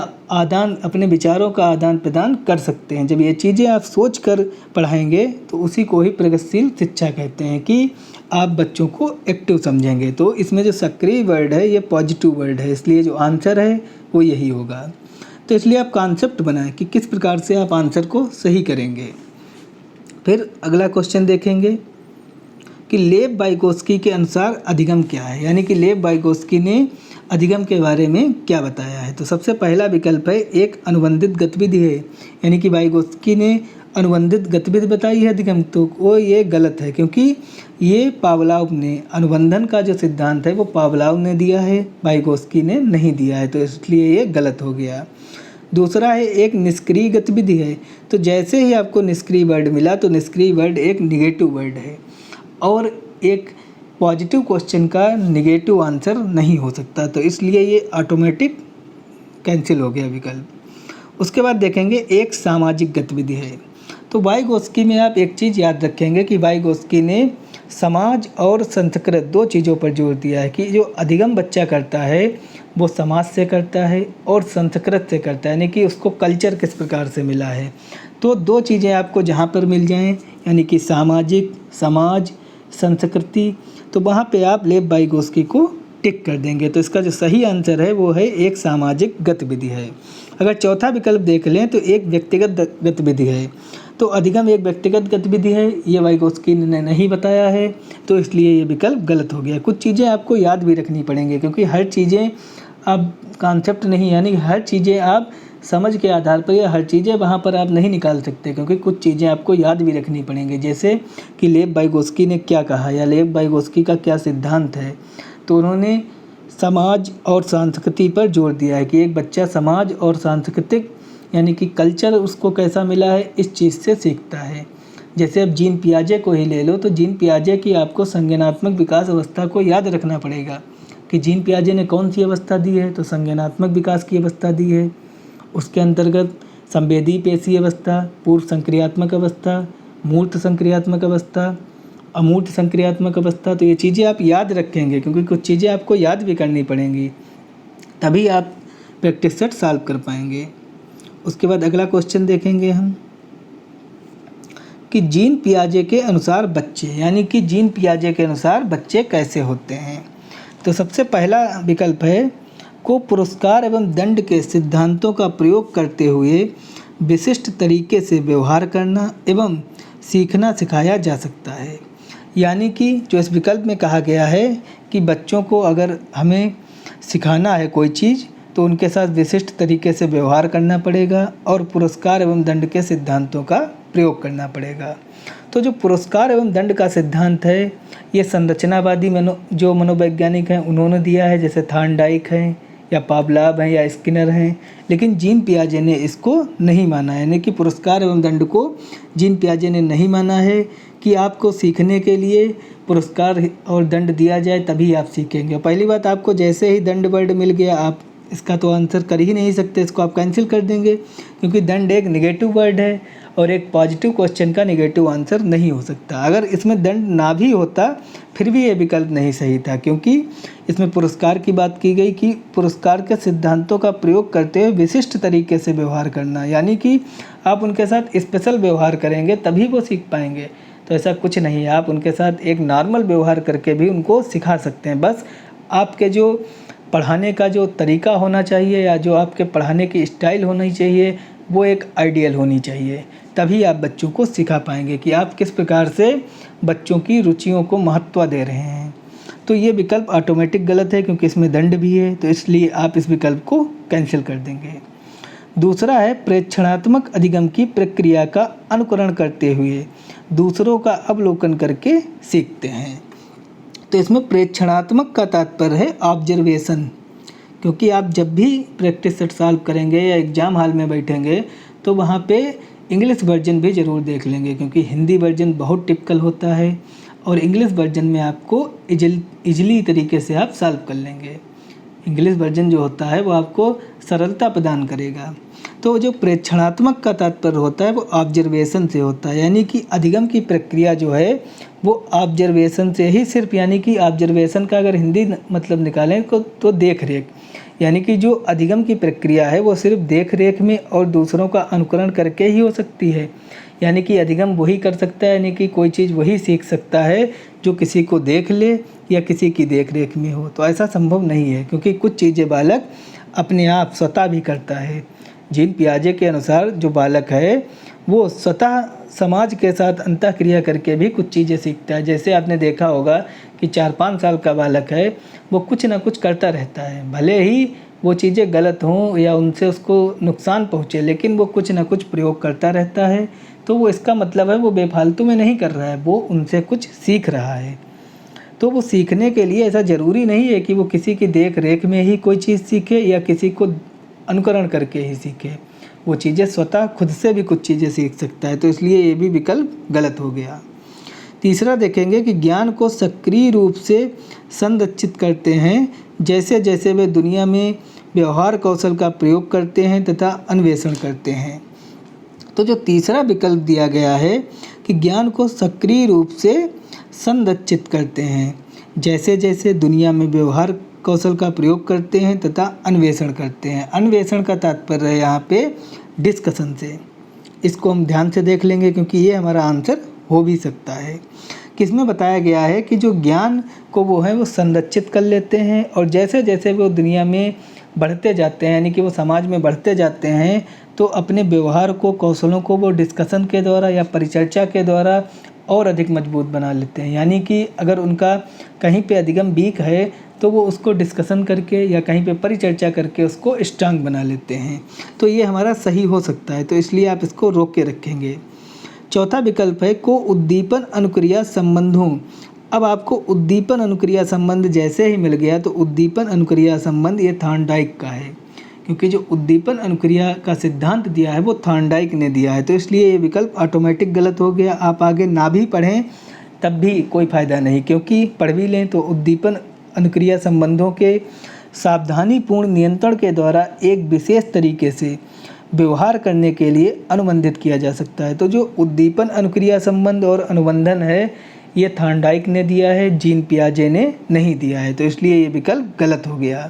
अपने विचारों का आदान प्रदान कर सकते हैं। जब ये चीज़ें आप सोच कर पढ़ाएंगे तो उसी को ही प्रगतिशील शिक्षा कहते हैं कि आप बच्चों को एक्टिव समझेंगे। तो इसमें जो सक्रिय वर्ड है ये पॉजिटिव वर्ड है, इसलिए जो आंसर है वो यही होगा। तो इसलिए आप कॉन्सेप्ट बनाएं कि किस प्रकार से आप आंसर को सही करेंगे। फिर अगला क्वेश्चन देखेंगे कि लेव वाइगोत्स्की के अनुसार अधिगम क्या है, यानी कि लेव वाइगोत्स्की ने अधिगम के बारे में क्या बताया है। तो सबसे पहला विकल्प है एक अनुबंधित गतिविधि है, यानी कि वाइगोत्स्की ने अनुबंधित गतिविधि बताई है अधिगम। तो वो ये गलत है, क्योंकि ये पावलोव ने अनुबंधन का जो सिद्धांत है वो पावलोव ने दिया है, वाइगोत्स्की ने नहीं दिया है, तो इसलिए ये गलत हो गया। दूसरा है एक निष्क्रिय गतिविधि है। तो जैसे ही आपको निष्क्रिय वर्ड मिला तो निष्क्रिय वर्ड एक निगेटिव वर्ड है और एक पॉजिटिव क्वेश्चन का निगेटिव आंसर नहीं हो सकता, तो इसलिए ये ऑटोमेटिक कैंसिल हो गया विकल्प। उसके बाद देखेंगे एक सामाजिक गतिविधि है। तो वाइगोत्स्की में आप एक चीज़ याद रखेंगे कि वाइगोत्स्की ने समाज और संस्कृत दो चीज़ों पर जोर दिया है कि जो अधिगम बच्चा करता है वो समाज से करता है और संस्कृत से करता है, यानी कि उसको कल्चर किस प्रकार से मिला है। तो दो चीज़ें आपको जहाँ पर मिल जाएं, यानी कि सामाजिक, समाज, संस्कृति, तो वहाँ पे आप लेव वाइगोत्स्की को टिक कर देंगे। तो इसका जो सही आंसर है वो है एक सामाजिक गतिविधि है। अगर चौथा विकल्प देख लें तो एक व्यक्तिगत गतिविधि है। तो अधिगम एक व्यक्तिगत गतिविधि है, ये वाइगोत्स्की ने नहीं बताया है, तो इसलिए ये विकल्प गलत हो गया। कुछ चीज़ें आपको याद भी रखनी पड़ेंगी, क्योंकि हर चीज़ें आप कॉन्सेप्ट नहीं, यानी हर चीज़ें आप समझ के आधार पर या हर चीज़ें वहाँ पर आप नहीं निकाल सकते, क्योंकि कुछ चीज़ें आपको याद भी रखनी पड़ेंगी। जैसे कि लेव वाइगोत्स्की ने क्या कहा या लेव वाइगोत्स्की का क्या सिद्धांत है। तो उन्होंने समाज और संस्कृति पर जोर दिया है कि एक बच्चा समाज और सांस्कृतिक, यानी कि कल्चर उसको कैसा मिला है, इस चीज़ से सीखता है। जैसे अब जीन पियाजे को ही ले लो, तो जीन पियाजे की आपको संज्ञानात्मक विकास अवस्था को याद रखना पड़ेगा कि जीन पियाजे ने कौन सी अवस्था दी है, तो संज्ञानात्मक विकास की अवस्था दी है। उसके अंतर्गत संवेदी पेशी अवस्था, पूर्व संक्रियात्मक अवस्था, मूर्त संक्रियात्मक अवस्था, अमूर्त संक्रियात्मक अवस्था। तो ये चीज़ें आप याद रखेंगे, क्योंकि कुछ चीज़ें आपको याद भी करनी पड़ेंगी, तभी आप प्रैक्टिस सेट सॉल्व कर पाएंगे। उसके बाद अगला क्वेश्चन देखेंगे हम कि जीन पियाजे के अनुसार बच्चे, यानी कि जीन पियाजे के अनुसार बच्चे कैसे होते हैं। तो सबसे पहला विकल्प है को पुरस्कार एवं दंड के सिद्धांतों का प्रयोग करते हुए विशिष्ट तरीके से व्यवहार करना एवं सीखना सिखाया जा सकता है। यानी कि जो इस विकल्प में कहा गया है कि बच्चों को अगर हमें सिखाना है कोई चीज़ तो उनके साथ विशिष्ट तरीके से व्यवहार करना पड़ेगा और पुरस्कार एवं दंड के सिद्धांतों का प्रयोग करना पड़ेगा। तो जो पुरस्कार एवं दंड का सिद्धांत है ये संरचनावादी जो मनोवैज्ञानिक हैं उन्होंने दिया है, जैसे थॉर्नडाइक हैं या पावलोव हैं या स्किनर हैं, लेकिन जीन पियाजे ने इसको नहीं माना है। यानी कि पुरस्कार एवं दंड को जीन पियाजे ने नहीं माना है कि आपको सीखने के लिए पुरस्कार और दंड दिया जाए तभी आप सीखेंगे। पहली बात, आपको जैसे ही दंड वर्ड मिल गया आप इसका तो आंसर कर ही नहीं सकते, इसको आप कैंसिल कर देंगे, क्योंकि दंड एक नेगेटिव वर्ड है और एक पॉजिटिव क्वेश्चन का नेगेटिव आंसर नहीं हो सकता। अगर इसमें दंड ना भी होता फिर भी ये विकल्प नहीं सही था, क्योंकि इसमें पुरस्कार की बात की गई कि पुरस्कार के सिद्धांतों का प्रयोग करते हुए विशिष्ट तरीके से व्यवहार करना, यानी कि आप उनके साथ स्पेशल व्यवहार करेंगे तभी वो सीख पाएंगे। तो ऐसा कुछ नहीं है, आप उनके साथ एक नॉर्मल व्यवहार करके भी उनको सिखा सकते हैं। बस आपके जो पढ़ाने का जो तरीका होना चाहिए या जो आपके पढ़ाने की स्टाइल होनी चाहिए वो एक आइडियल होनी चाहिए, तभी आप बच्चों को सिखा पाएंगे कि आप किस प्रकार से बच्चों की रुचियों को महत्व दे रहे हैं। तो ये विकल्प ऑटोमेटिक गलत है, क्योंकि इसमें दंड भी है, तो इसलिए आप इस विकल्प को कैंसिल कर देंगे। दूसरा है प्रेक्षणात्मक अधिगम की प्रक्रिया का अनुकरण करते हुए दूसरों का अवलोकन करके सीखते हैं। तो इसमें प्रेक्षणात्मक का तात्पर्य है ऑब्जर्वेशन, क्योंकि आप जब भी प्रैक्टिस सेट सॉल्व करेंगे या एग्ज़ाम हॉल में बैठेंगे तो वहाँ पे इंग्लिश वर्जन भी ज़रूर देख लेंगे, क्योंकि हिंदी वर्जन बहुत टिपिकल होता है और इंग्लिश वर्जन में आपको इजली तरीके से आप सॉल्व कर लेंगे। इंग्लिश वर्जन जो होता है वो आपको सरलता प्रदान करेगा। तो जो प्रेक्षणात्मक का तात्पर्य होता है वो ऑब्जर्वेशन से होता है, यानी कि अधिगम की प्रक्रिया जो है वो ऑब्जर्वेशन से ही सिर्फ, यानी कि ऑब्जर्वेशन का अगर हिंदी मतलब निकालें तो देख रेख, यानी कि जो अधिगम की प्रक्रिया है वो सिर्फ देख रेख में और दूसरों का अनुकरण करके ही हो सकती है। यानी कि अधिगम वही कर सकता है, यानी कि कोई चीज़ वही सीख सकता है जो किसी को देख ले या किसी की देख रेख में हो। तो ऐसा संभव नहीं है, क्योंकि कुछ चीज़ें बालक अपने आप स्वतः भी करता है। जीन पियाजे के अनुसार जो बालक है वो स्वतः समाज के साथ अंतःक्रिया करके भी कुछ चीज़ें सीखता है। जैसे आपने देखा होगा कि 4-5 साल का बालक है वो कुछ ना कुछ करता रहता है, भले ही वो चीज़ें गलत हों या उनसे उसको नुकसान पहुँचे, लेकिन वो कुछ ना कुछ प्रयोग करता रहता है। तो वो इसका मतलब है वो बेफालतू में नहीं कर रहा है, वो उनसे कुछ सीख रहा है। तो वो सीखने के लिए ऐसा ज़रूरी नहीं है कि वो किसी की देख रेख में ही कोई चीज़ सीखे या किसी को अनुकरण करके ही सीखे। वो चीज़ें स्वतः खुद से भी कुछ चीज़ें सीख सकता है। तो इसलिए ये भी विकल्प गलत हो गया। तीसरा देखेंगे कि ज्ञान को सक्रिय रूप से संरक्षित करते हैं जैसे जैसे वे दुनिया में व्यवहार कौशल का प्रयोग करते हैं तथा अन्वेषण करते हैं। तो जो तीसरा विकल्प दिया गया है कि ज्ञान को सक्रिय रूप से संरक्षित करते हैं जैसे जैसे दुनिया में व्यवहार कौशल का प्रयोग करते हैं तथा अन्वेषण करते हैं। अन्वेषण का तात्पर्य है यहाँ पे डिस्कशन से। इसको हम ध्यान से देख लेंगे क्योंकि ये हमारा आंसर हो भी सकता है। किसमें बताया गया है कि जो ज्ञान को वो है वो संरक्षित कर लेते हैं और जैसे जैसे वो दुनिया में बढ़ते जाते हैं, यानी कि वो समाज में बढ़ते जाते हैं, तो अपने व्यवहार को कौशलों को वो डिस्कशन के द्वारा या परिचर्चा के द्वारा और अधिक मजबूत बना लेते हैं। यानी कि अगर उनका कहीं पे अधिगम वीक है तो वो उसको डिस्कशन करके या कहीं पे परिचर्चा करके उसको स्ट्रांग बना लेते हैं। तो ये हमारा सही हो सकता है, तो इसलिए आप इसको रोक के रखेंगे। चौथा विकल्प है को उद्दीपन अनुक्रिया संबंधों। अब आपको उद्दीपन अनुक्रिया संबंध जैसे ही मिल गया तो उद्दीपन अनुक्रिया संबंध ये थॉर्नडाइक का है, क्योंकि जो उद्दीपन अनुक्रिया का सिद्धांत दिया है वो थॉर्नडाइक ने दिया है। तो इसलिए ये विकल्प ऑटोमेटिक गलत हो गया। आप आगे ना भी पढ़ें तब भी कोई फ़ायदा नहीं, क्योंकि पढ़ भी लें तो उद्दीपन अनुक्रिया संबंधों के सावधानीपूर्ण नियंत्रण के द्वारा एक विशेष तरीके से व्यवहार करने के लिए अनुबंधित किया जा सकता है। तो जो उद्दीपन अनुक्रिया संबंध और अनुबंधन है ये थॉर्नडाइक ने दिया है, जीन पियाजे ने नहीं दिया है। तो इसलिए ये विकल्प गलत हो गया।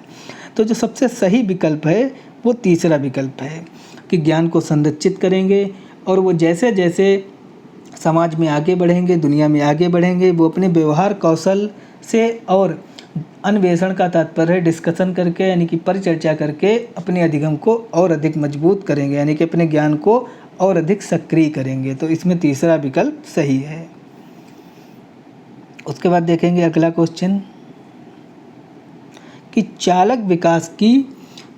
तो जो सबसे सही विकल्प है वो तीसरा विकल्प है कि ज्ञान को संरक्षित करेंगे और वो जैसे जैसे समाज में आगे बढ़ेंगे, दुनिया में आगे बढ़ेंगे, वो अपने व्यवहार कौशल से और अन्वेषण का तात्पर्य है डिस्कशन करके, यानी कि परिचर्चा करके अपने अधिगम को और अधिक मजबूत करेंगे, यानी कि अपने ज्ञान को और अधिक सक्रिय करेंगे। तो इसमें तीसरा विकल्प सही है। उसके बाद देखेंगे अगला क्वेश्चन कि चालक विकास की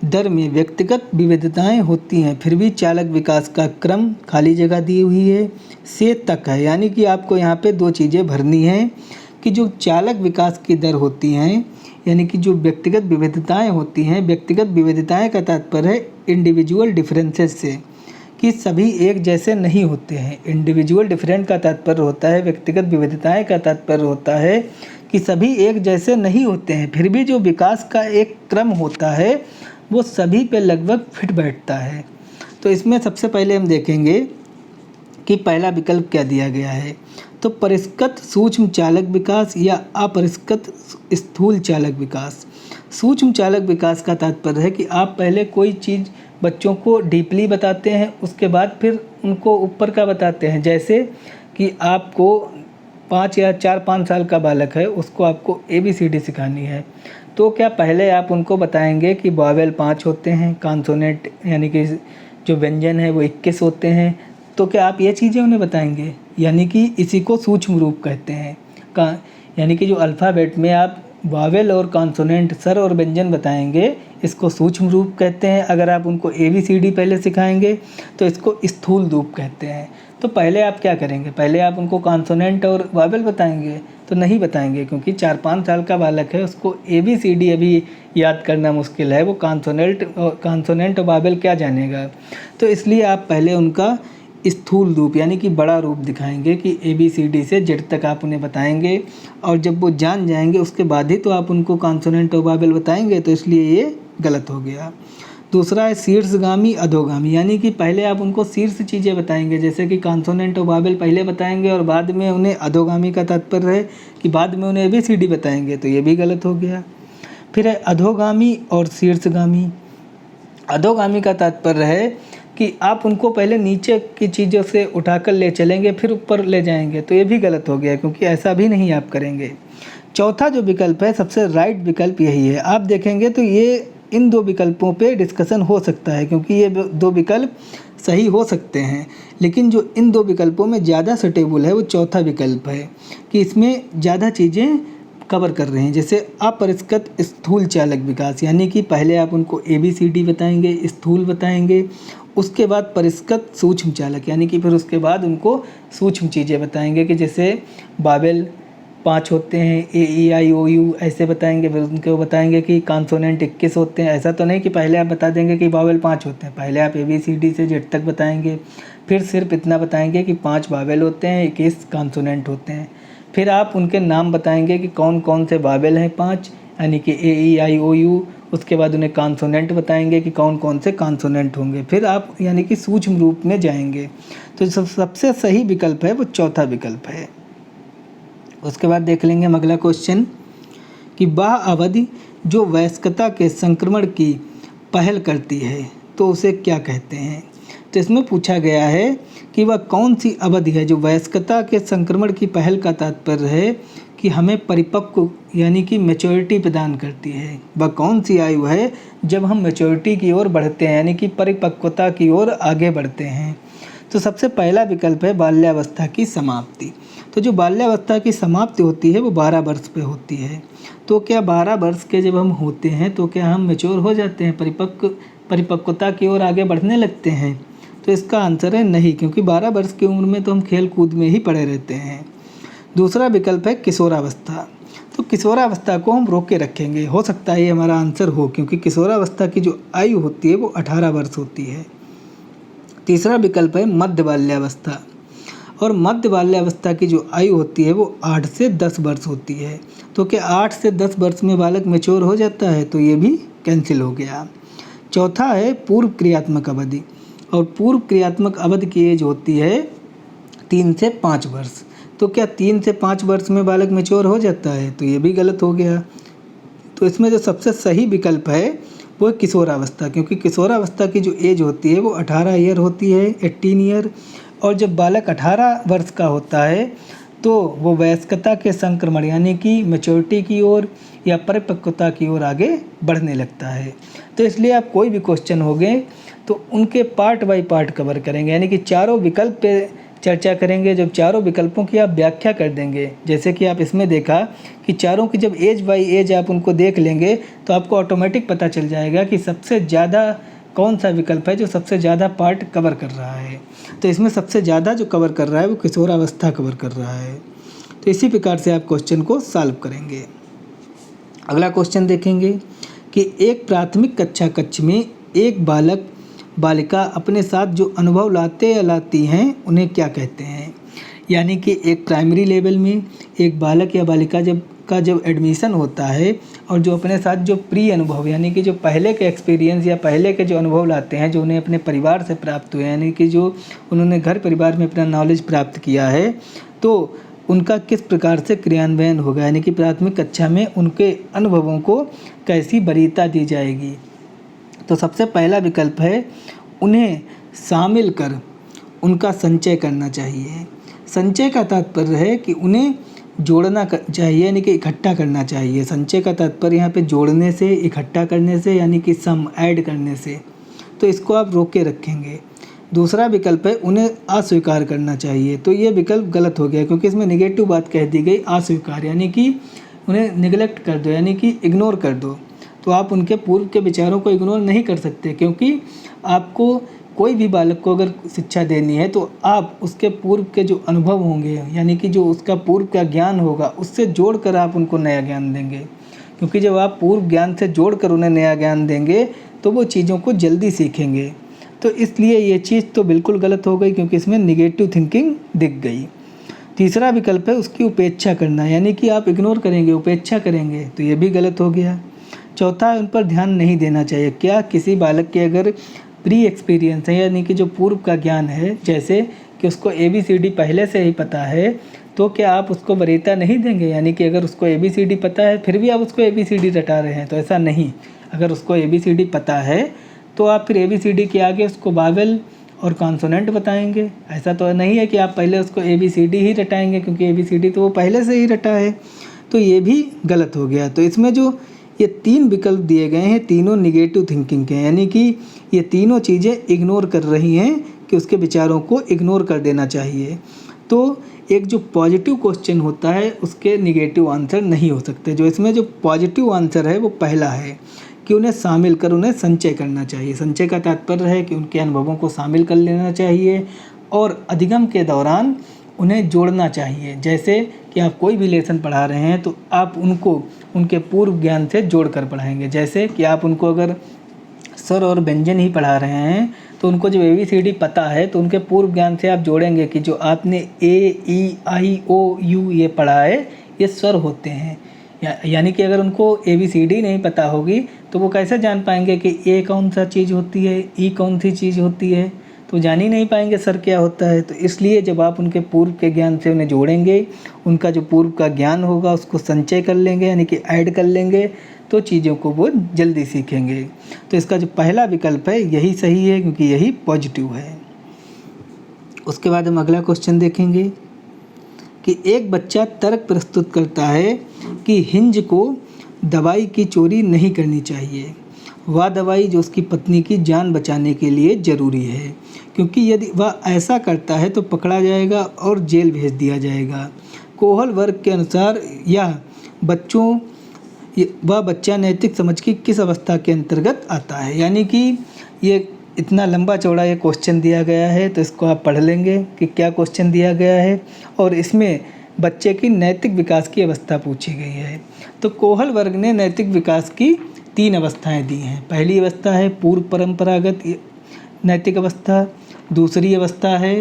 दर में व्यक्तिगत विविधताएं होती हैं, फिर भी चालक विकास का क्रम खाली जगह दी हुई है से तक है। यानी कि आपको यहाँ पे दो चीज़ें भरनी हैं कि जो चालक विकास की दर होती हैं, यानी कि जो व्यक्तिगत विविधताएं होती हैं, व्यक्तिगत विविधताएं का तात्पर्य है इंडिविजुअल डिफरेंसेस से, कि सभी एक जैसे नहीं होते हैं। इंडिविजुअल डिफरेंट का तात्पर्य होता है, व्यक्तिगत विविधताएं का तात्पर्य होता है कि सभी एक जैसे नहीं होते हैं, फिर भी जो विकास का एक क्रम होता है वो सभी पे लगभग फिट बैठता है। तो इसमें सबसे पहले हम देखेंगे कि पहला विकल्प क्या दिया गया है। तो परिष्कृत सूक्ष्म चालक विकास या अपरिष्कृत स्थूल चालक विकास। सूक्ष्म चालक विकास का तात्पर्य है कि आप पहले कोई चीज़ बच्चों को डीपली बताते हैं, उसके बाद फिर उनको ऊपर का बताते हैं। जैसे कि आपको 5 या 4-5 साल का बालक है, उसको आपको ABCD सिखानी है, तो क्या पहले आप उनको बताएंगे कि वॉवेल 5 होते हैं, कॉन्सोनेंट यानी कि जो व्यंजन है वो 21 होते हैं, तो क्या आप ये चीज़ें उन्हें बताएंगे? यानी कि इसी को सूक्ष्म रूप कहते हैं। यानी कि जो अल्फ़ाबेट में आप वॉवेल और कॉन्सोनेंट, स्वर और व्यंजन बताएंगे, इसको सूक्ष्म रूप कहते हैं। अगर आप उनको ABCD पहले सिखाएंगे तो इसको स्थूल रूप कहते हैं। तो पहले आप क्या करेंगे? पहले आप उनको कॉन्सोनेंट और वॉवेल बताएंगे, तो तो नहीं बताएंगे, क्योंकि 4-5 साल का बालक है, उसको ABCD अभी याद करना मुश्किल है, वो कॉन्सोनेंट और वावेल क्या जानेगा। तो इसलिए आप पहले उनका स्थूल रूप यानी कि बड़ा रूप दिखाएंगे कि ABCD से Z तक आप उन्हें बताएंगे, और जब वो जान जाएंगे उसके बाद ही तो आप उनको कॉन्सोनेंट और वावेल बताएंगे, तो इसलिए ये गलत हो गया। दूसरा है शीर्षगामी अधोगामी, यानी कि पहले आप उनको शीर्ष चीज़ें बताएंगे, जैसे कि कॉन्सोनेंट और वावेल पहले बताएंगे और बाद में उन्हें अधोगामी का तात्पर्य है कि बाद में उन्हें ABCD बताएंगे, तो ये भी गलत हो गया। फिर है अधोगामी और शीर्षगामी। अधोगामी का तात्पर्य है कि आप उनको पहले नीचे की चीज़ों से उठाकर ले चलेंगे फिर ऊपर ले जाएंगे, तो ये भी गलत हो गया, क्योंकि ऐसा भी नहीं आप करेंगे। चौथा जो विकल्प है, सबसे राइट विकल्प यही है। आप देखेंगे तो ये इन 2 विकल्पों पे डिस्कशन हो सकता है, क्योंकि ये 2 विकल्प सही हो सकते हैं, लेकिन जो इन 2 विकल्पों में ज़्यादा सुटेबल है वो चौथा विकल्प है, कि इसमें ज़्यादा चीज़ें कवर कर रहे हैं। जैसे अपरिष्कृत स्थूल चालक विकास, यानी कि पहले आप उनको ABCD बताएंगे, स्थूल बताएंगे, उसके बाद परिष्कृत सूक्ष्म चालक, यानी कि फिर उसके बाद उनको सूक्ष्म चीज़ें बताएंगे कि जैसे वावेल 5 होते हैं, AEIOU ऐसे बताएंगे। फिर उनको बताएंगे कि कॉन्सोनेंट 21 होते हैं। ऐसा तो नहीं कि पहले आप बता देंगे कि वावेल 5 होते हैं, पहले आप ABCD से Z तक बताएंगे, फिर सिर्फ इतना बताएंगे कि 5 वावेल होते हैं, 21 कॉन्सोनेंट होते हैं। फिर आप उनके नाम बताएंगे कि कौन कौन से वावेल हैं 5, यानी कि AEIOU। उसके बाद उन्हें कॉन्सोनेंट बताएंगे कि कौन कौन से कॉन्सोनेंट होंगे। फिर आप यानी कि सूक्ष्म रूप में जाएंगे। तो सबसे सही विकल्प है वो चौथा विकल्प है। उसके बाद देख लेंगे हम अगला क्वेश्चन कि वह अवधि जो वयस्कता के संक्रमण की पहल करती है तो उसे क्या कहते हैं। तो इसमें पूछा गया है कि वह कौन सी अवधि है जो वयस्कता के संक्रमण की पहल का तात्पर्य है कि हमें परिपक्व यानी कि मैच्योरिटी प्रदान करती है। वह कौन सी आयु है जब हम मैच्योरिटी की ओर बढ़ते हैं, यानी कि परिपक्वता की ओर आगे बढ़ते हैं। तो सबसे पहला विकल्प है बाल्यावस्था की समाप्ति। तो जो बाल्यावस्था की समाप्ति होती है वो 12 वर्ष पे होती है। तो क्या 12 वर्ष के जब हम होते हैं तो क्या हम मैच्योर हो जाते हैं, परिपक्वता की ओर आगे बढ़ने लगते हैं। तो इसका आंसर है नहीं, क्योंकि 12 वर्ष की उम्र में तो हम खेल कूद में ही पड़े रहते हैं। दूसरा विकल्प है किशोरावस्था। तो किशोरावस्था को हम रोक के रखेंगे, हो सकता है ये हमारा आंसर हो, क्योंकि किशोरावस्था की जो आयु होती है वो 18 वर्ष होती है। तीसरा विकल्प है मध्य बाल्यावस्था, और मध्य बाल्यावस्था की जो आयु होती है वो 8 से 10 वर्ष होती है। तो क्या 8 से 10 वर्ष में बालक मैच्योर हो जाता है, तो ये भी कैंसिल हो गया। चौथा है पूर्व क्रियात्मक अवधि, और पूर्व क्रियात्मक अवधि की एज होती है 3 से 5 वर्ष। तो क्या 3 से 5 वर्ष में बालक मैच्योर हो जाता है, तो ये भी गलत हो गया। तो इसमें जो सबसे सही विकल्प है वो है किशोरावस्था, क्योंकि किशोरावस्था की जो एज होती है वो 18 ईयर होती है, 18 ईयर। और जब बालक 18 वर्ष का होता है तो वो वयस्कता के संक्रमण यानी कि मैच्योरिटी की ओर या परिपक्वता की ओर आगे बढ़ने लगता है। तो इसलिए आप कोई भी क्वेश्चन हो गए तो उनके पार्ट बाय पार्ट कवर करेंगे, यानी कि चारों विकल्प पे चर्चा करेंगे। जब चारों विकल्पों की आप व्याख्या कर देंगे, जैसे कि आप इसमें देखा कि चारों की जब एज बाय एज आप उनको देख लेंगे तो आपको ऑटोमेटिक पता चल जाएगा कि सबसे ज़्यादा कौन सा विकल्प है जो सबसे ज़्यादा पार्ट कवर कर रहा है। तो इसमें सबसे ज़्यादा जो कवर कर रहा है वो किशोरावस्था कवर कर रहा है। तो इसी प्रकार से आप क्वेश्चन को सॉल्व करेंगे। अगला क्वेश्चन देखेंगे कि एक प्राथमिक कक्षा कक्ष में एक बालक बालिका अपने साथ जो अनुभव लाते या लाती हैं उन्हें क्या कहते हैं। यानी कि एक प्राइमरी लेवल में एक बालक या बालिका जब एडमिशन होता है और जो अपने साथ जो प्री अनुभव यानी कि जो पहले के एक्सपीरियंस या पहले के जो अनुभव लाते हैं जो उन्हें अपने परिवार से प्राप्त हुए, यानी कि जो उन्होंने घर परिवार में अपना नॉलेज प्राप्त किया है, तो उनका किस प्रकार से क्रियान्वयन होगा, यानी कि प्राथमिक कक्षा में उनके अनुभवों को कैसी वरीयता दी जाएगी। तो सबसे पहला विकल्प है उन्हें शामिल कर उनका संचय करना चाहिए। संचय का तात्पर्य है कि उन्हें जोड़ना चाहिए, यानी कि इकट्ठा करना चाहिए। संचय का तात्पर्य यहाँ पे जोड़ने से, इकट्ठा करने से, यानी कि सम ऐड करने से। तो इसको आप रोक के रखेंगे। दूसरा विकल्प है उन्हें अस्वीकार करना चाहिए। तो ये विकल्प गलत हो गया, क्योंकि इसमें नेगेटिव बात कह दी गई, अस्वीकार, यानी कि उन्हें निगलेक्ट कर दो, यानी कि इग्नोर कर दो। तो आप उनके पूर्व के विचारों को इग्नोर नहीं कर सकते, क्योंकि आपको कोई भी बालक को अगर शिक्षा देनी है तो आप उसके पूर्व के जो अनुभव होंगे, यानी कि जो उसका पूर्व का ज्ञान होगा, उससे जोड़कर आप उनको नया ज्ञान देंगे। क्योंकि जब आप पूर्व ज्ञान से जोड़कर उन्हें नया ज्ञान देंगे तो वो चीज़ों को जल्दी सीखेंगे। तो इसलिए ये चीज़ तो बिल्कुल गलत हो गई, क्योंकि इसमें निगेटिव थिंकिंग दिख गई। तीसरा विकल्प है उसकी उपेक्षा करना, यानी कि आप इग्नोर करेंगे, उपेक्षा करेंगे, तो ये भी गलत हो गया। चौथा है उन पर ध्यान नहीं देना चाहिए। क्या किसी बालक के अगर प्री एक्सपीरियंस है, यानी कि जो पूर्व का ज्ञान है, जैसे कि उसको ABCD पहले से ही पता है, तो क्या आप उसको वरीयता नहीं देंगे? यानी कि अगर उसको ABCD पता है फिर भी आप उसको ABCD रटा रहे हैं, तो ऐसा नहीं। अगर उसको ABCD पता है तो आप फिर ABCD के आगे उसको वावेल और कॉन्सोनेंट बताएंगे। ऐसा तो नहीं है कि आप पहले उसको ABCD ही रटाएंगे, क्योंकि ABCD तो वो पहले से ही रटा है। तो ये भी गलत हो गया। तो इसमें जो ये 3 विकल्प दिए गए हैं, तीनों निगेटिव थिंकिंग के हैं, यानी कि ये तीनों चीज़ें इग्नोर कर रही हैं कि उसके विचारों को इग्नोर कर देना चाहिए। तो एक जो पॉजिटिव क्वेश्चन होता है उसके निगेटिव आंसर नहीं हो सकते। जो इसमें जो पॉजिटिव आंसर है वो पहला है कि उन्हें शामिल कर उन्हें संचय करना चाहिए। संचय का तात्पर्य है कि उनके अनुभवों को शामिल कर लेना चाहिए और अधिगम के दौरान उन्हें जोड़ना चाहिए। जैसे कि आप कोई भी लेसन पढ़ा रहे हैं तो आप उनको उनके पूर्व ज्ञान से जोड़कर पढ़ाएंगे। जैसे कि आप उनको अगर स्वर और व्यंजन ही पढ़ा रहे हैं तो उनको जब ABCD पता है तो उनके पूर्व ज्ञान से आप जोड़ेंगे कि जो आपने A, E, I, O, U ये पढ़ा है ये स्वर होते हैं। यानी कि अगर उनको ABCD नहीं पता होगी तो वो कैसे जान पाएंगे कि A कौन सा चीज़ होती है, E कौन सी चीज़ होती है, तो जान ही नहीं पाएंगे सर क्या होता है। तो इसलिए जब आप उनके पूर्व के ज्ञान से उन्हें जोड़ेंगे, उनका जो पूर्व का ज्ञान होगा उसको संचय कर लेंगे, यानी कि ऐड कर लेंगे, तो चीज़ों को वो जल्दी सीखेंगे। तो इसका जो पहला विकल्प है यही सही है, क्योंकि यही पॉजिटिव है। उसके बाद हम अगला क्वेश्चन देखेंगे कि एक बच्चा तर्क प्रस्तुत करता है कि हिंज को दवाई की चोरी नहीं करनी चाहिए। वह दवाई जो उसकी पत्नी की जान बचाने के लिए ज़रूरी है, क्योंकि यदि वह ऐसा करता है तो पकड़ा जाएगा और जेल भेज दिया जाएगा। कोहल वर्ग के अनुसार वह बच्चा नैतिक समझ की किस अवस्था के अंतर्गत आता है। यानी कि ये इतना लंबा चौड़ा ये क्वेश्चन दिया गया है, तो इसको आप पढ़ लेंगे कि क्या क्वेश्चन दिया गया है, और इसमें बच्चे की नैतिक विकास की अवस्था पूछी गई है। तो कोहल वर्ग ने नैतिक विकास की 3 अवस्थाएं दी हैं। पहली अवस्था है पूर्व परंपरागत नैतिक अवस्था, दूसरी अवस्था है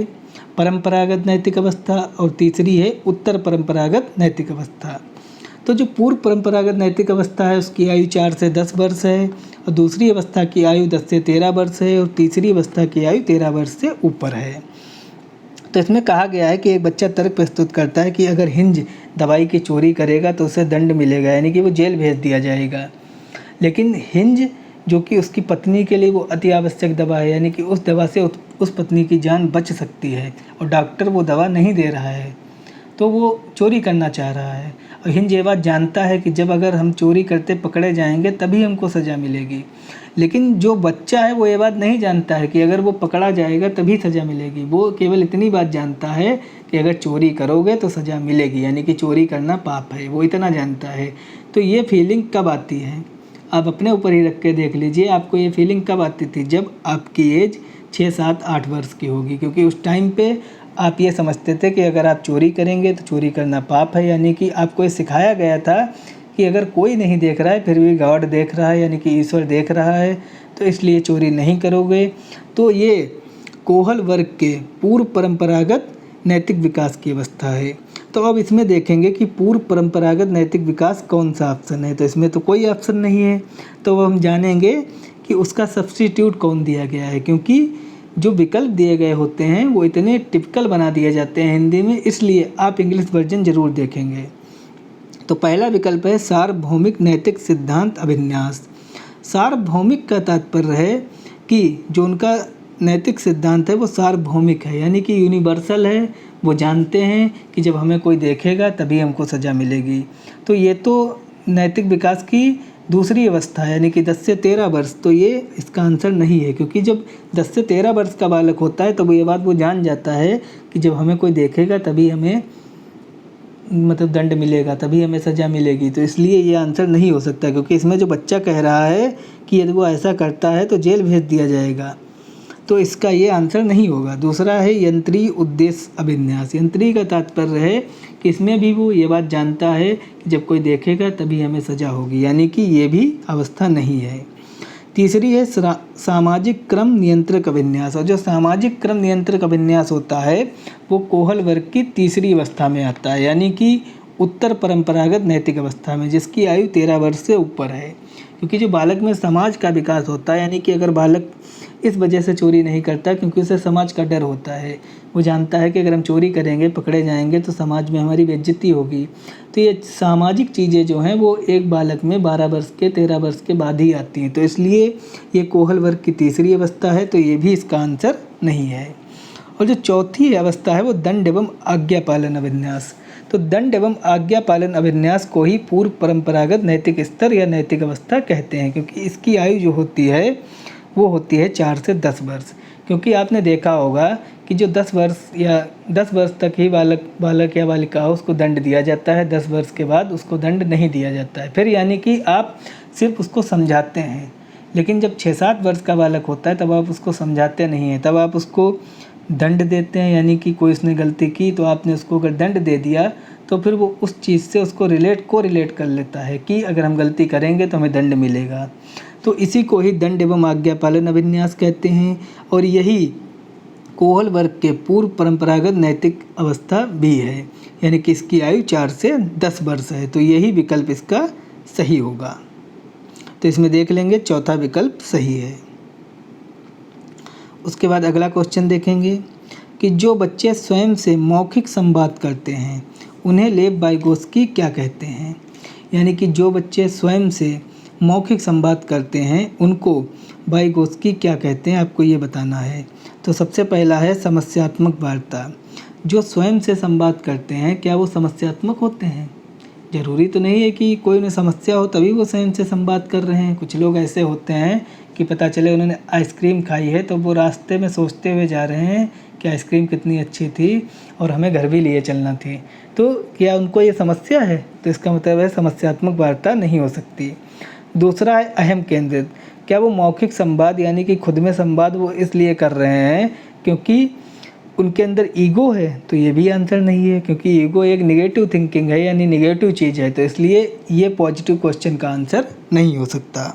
परंपरागत नैतिक अवस्था, और तीसरी है उत्तर परंपरागत नैतिक अवस्था। तो जो पूर्व परंपरागत नैतिक अवस्था है उसकी आयु 4 से 10 वर्ष है, और दूसरी अवस्था की आयु 10 से 13 वर्ष है, और तीसरी अवस्था की आयु 13 वर्ष से ऊपर है। तो इसमें कहा गया है कि एक बच्चा तर्क प्रस्तुत करता है कि अगर हिंज दवाई की चोरी करेगा तो उसे दंड मिलेगा, यानी कि वो जेल भेज दिया जाएगा। लेकिन हिंज जो कि उसकी पत्नी के लिए वो अति आवश्यक दवा है, यानी कि उस दवा से उस पत्नी की जान बच सकती है, और डॉक्टर वो दवा नहीं दे रहा है, तो वो चोरी करना चाह रहा है। और हिंज ये बात जानता है कि जब अगर हम चोरी करते पकड़े जाएंगे तभी हमको सज़ा मिलेगी। लेकिन जो बच्चा है वो ये बात नहीं जानता है कि अगर वो पकड़ा जाएगा तभी सज़ा मिलेगी। वो केवल इतनी बात जानता है कि अगर चोरी करोगे तो सज़ा मिलेगी, यानी कि चोरी करना पाप है, वो इतना जानता है। तो ये फीलिंग कब आती है, आप अपने ऊपर ही रख के देख लीजिए, आपको ये फीलिंग कब आती थी? जब आपकी एज 6, 7, 8 वर्ष की होगी, क्योंकि उस टाइम पे आप ये समझते थे कि अगर आप चोरी करेंगे तो चोरी करना पाप है। यानी कि आपको ये सिखाया गया था कि अगर कोई नहीं देख रहा है फिर भी गॉड देख रहा है, यानी कि ईश्वर देख रहा है, तो इसलिए चोरी नहीं करोगे। तो ये कोहल वर्ग के पूर्व परंपरागत नैतिक विकास की अवस्था है। तो अब इसमें देखेंगे कि पूर्व परंपरागत नैतिक विकास कौन सा ऑप्शन है। तो इसमें तो कोई ऑप्शन नहीं है, तो हम जानेंगे कि उसका सब्स्टिट्यूट कौन दिया गया है, क्योंकि जो विकल्प दिए गए होते हैं वो इतने टिपिकल बना दिए जाते हैं हिंदी में, इसलिए आप इंग्लिश वर्जन ज़रूर देखेंगे। तो पहला विकल्प है सार्वभौमिक नैतिक सिद्धांत अभिन्यास। सार्वभौमिक का तात्पर्य है कि जो उनका नैतिक सिद्धांत है वो सार्वभौमिक है, यानी कि यूनिवर्सल है। वो जानते हैं कि जब हमें कोई देखेगा तभी हमको सज़ा मिलेगी। तो ये तो नैतिक विकास की दूसरी अवस्था है, यानी कि 10 से 13 वर्ष। तो ये इसका आंसर नहीं है, क्योंकि जब 10 से 13 वर्ष का बालक होता है तो वो ये बात वो जान जाता है कि जब हमें कोई देखेगा तभी हमें मतलब दंड मिलेगा, तभी हमें सज़ा मिलेगी। तो इसलिए ये आंसर नहीं हो सकता, क्योंकि इसमें जो बच्चा कह रहा है कि यदि वो ऐसा करता है तो जेल भेज दिया जाएगा। तो इसका ये आंसर नहीं होगा। दूसरा है यंत्री उद्देश्य अभिन्यास। यंत्री का तात्पर्य है कि इसमें भी वो ये बात जानता है कि जब कोई देखेगा तभी हमें सजा होगी, यानी कि ये भी अवस्था नहीं है। तीसरी है सामाजिक क्रम नियंत्रक अभिन्यास। और जो सामाजिक क्रम नियंत्रक अभिन्यास होता है वो कोहल वर्ग की तीसरी अवस्था में आता है, यानी कि उत्तर परंपरागत नैतिक अवस्था में, जिसकी आयु 13 वर्ष से ऊपर है। क्योंकि जो बालक में समाज का विकास होता है, यानी कि अगर बालक इस वजह से चोरी नहीं करता क्योंकि उसे समाज का डर होता है, वो जानता है कि अगर हम चोरी करेंगे पकड़े जाएंगे तो समाज में हमारी बेइज्जती होगी। तो ये सामाजिक चीज़ें जो हैं वो एक बालक में 12 वर्ष के 13 वर्ष के बाद ही आती हैं। तो इसलिए ये कोहल वर्ग की तीसरी अवस्था है, तो ये भी इसका आंसर नहीं है। और जो चौथी अवस्था है वो दंड एवं आज्ञा पालन अभिन्यास। तो दंड एवं आज्ञा पालन अभिन्यास को ही पूर्व परंपरागत नैतिक स्तर या नैतिक अवस्था कहते हैं, क्योंकि इसकी आयु जो होती है वो होती है 4 से 10 वर्ष। क्योंकि आपने देखा होगा कि जो 10 वर्ष या 10 वर्ष तक ही बालक या बालिका हो उसको दंड दिया जाता है, 10 वर्ष के बाद उसको दंड नहीं दिया जाता है। फिर यानी कि आप सिर्फ उसको समझाते हैं, लेकिन जब 6-7 वर्ष का बालक होता है तब आप उसको समझाते नहीं हैं, तब आप उसको दंड देते हैं। यानी कि कोई उसने गलती की तो आपने उसको अगर दंड दे दिया तो फिर वो उस चीज़ से उसको रिलेट कर लेता है कि अगर हम गलती करेंगे तो हमें दंड मिलेगा। तो इसी को ही दंड एवं आज्ञा पालन अभिन्यास कहते हैं। और यही कोहल वर्ग के पूर्व परंपरागत नैतिक अवस्था भी है, यानी कि इसकी आयु 4 से 10 वर्ष है। तो यही विकल्प इसका सही होगा। तो इसमें देख लेंगे चौथा विकल्प सही है। उसके बाद अगला क्वेश्चन देखेंगे कि जो बच्चे स्वयं से मौखिक संवाद करते हैं उन्हें लेव वाइगोत्स्की क्या कहते हैं। यानी कि जो बच्चे स्वयं से मौखिक संवाद करते हैं उनको वाइगोत्स्की क्या कहते हैं, आपको ये बताना है। तो सबसे पहला है समस्यात्मक वार्ता। जो स्वयं से संवाद करते हैं क्या वो समस्यात्मक होते हैं? ज़रूरी तो नहीं है कि कोई उन्हें समस्या हो तभी वो स्वयं से संवाद कर रहे हैं। कुछ लोग ऐसे होते हैं कि पता चले उन्होंने आइसक्रीम खाई है तो वो रास्ते में सोचते हुए जा रहे हैं कि आइसक्रीम कितनी अच्छी थी और हमें घर भी लिए चलना थी। तो क्या उनको ये समस्या है? तो इसका मतलब है समस्यात्मक वार्ता नहीं हो सकती। दूसरा है अहम केंद्रित। क्या वो मौखिक संवाद यानी कि खुद में संवाद वो इसलिए कर रहे हैं क्योंकि उनके अंदर ईगो है? तो ये भी आंसर नहीं है, क्योंकि ईगो एक निगेटिव थिंकिंग है, यानी निगेटिव चीज़ है। तो इसलिए ये पॉजिटिव क्वेश्चन का आंसर नहीं हो सकता।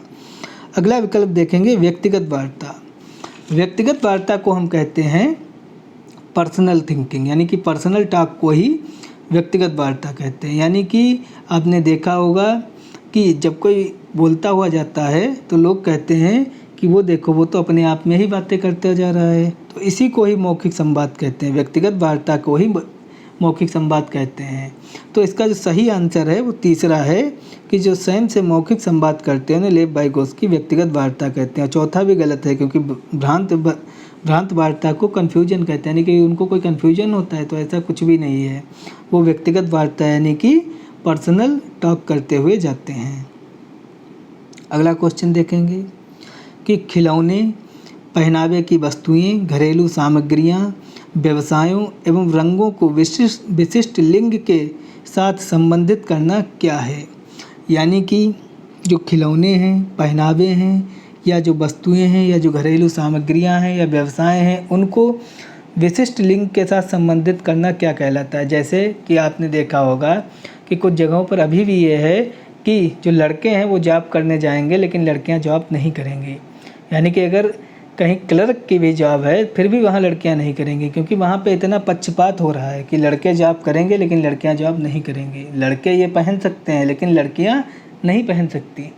अगला विकल्प देखेंगे व्यक्तिगत वार्ता। व्यक्तिगत वार्ता को हम कहते हैं पर्सनल थिंकिंग, यानी कि पर्सनल टॉक को ही व्यक्तिगत वार्ता कहते हैं। यानी कि आपने देखा होगा कि जब कोई बोलता हुआ जाता है तो लोग कहते हैं कि वो देखो वो तो अपने आप में ही बातें करते जा रहा है। तो इसी को ही मौखिक संवाद कहते हैं, व्यक्तिगत वार्ता को ही मौखिक संवाद कहते हैं। तो इसका जो सही आंसर है वो तीसरा है कि जो स्वयं से मौखिक संवाद करते हैं उन्हें लेव वाइगोत्स्की व्यक्तिगत वार्ता कहते हैं। चौथा भी गलत है, क्योंकि भ्रांत वार्ता को कन्फ्यूजन कहते हैं, यानी कि उनको कोई कन्फ्यूजन होता है, तो ऐसा कुछ भी नहीं है। वो व्यक्तिगत वार्ता यानी कि पर्सनल टॉक करते हुए जाते हैं। अगला क्वेश्चन देखेंगे कि खिलौने, पहनावे की वस्तुएं, घरेलू सामग्रियां, व्यवसायों एवं रंगों को विशिष्ट लिंग के साथ संबंधित करना क्या है। यानी कि जो खिलौने हैं, पहनावे हैं, या जो वस्तुएं हैं, या जो घरेलू सामग्रियां हैं, या व्यवसाय हैं, उनको विशिष्ट लिंग के साथ संबंधित करना क्या कहलाता है। जैसे कि आपने देखा होगा कि कुछ जगहों पर अभी भी ये है कि जो लड़के हैं वो जॉब करने जाएंगे लेकिन लड़कियां जॉब नहीं करेंगी। यानी कि अगर कहीं क्लर्क की भी जॉब है फिर भी वहाँ लड़कियां नहीं करेंगी, क्योंकि वहाँ पे इतना पक्षपात हो रहा है कि लड़के जॉब करेंगे लेकिन लड़कियां जॉब नहीं करेंगी। लड़के ये पहन सकते हैं लेकिन लड़कियां नहीं पहन सकती।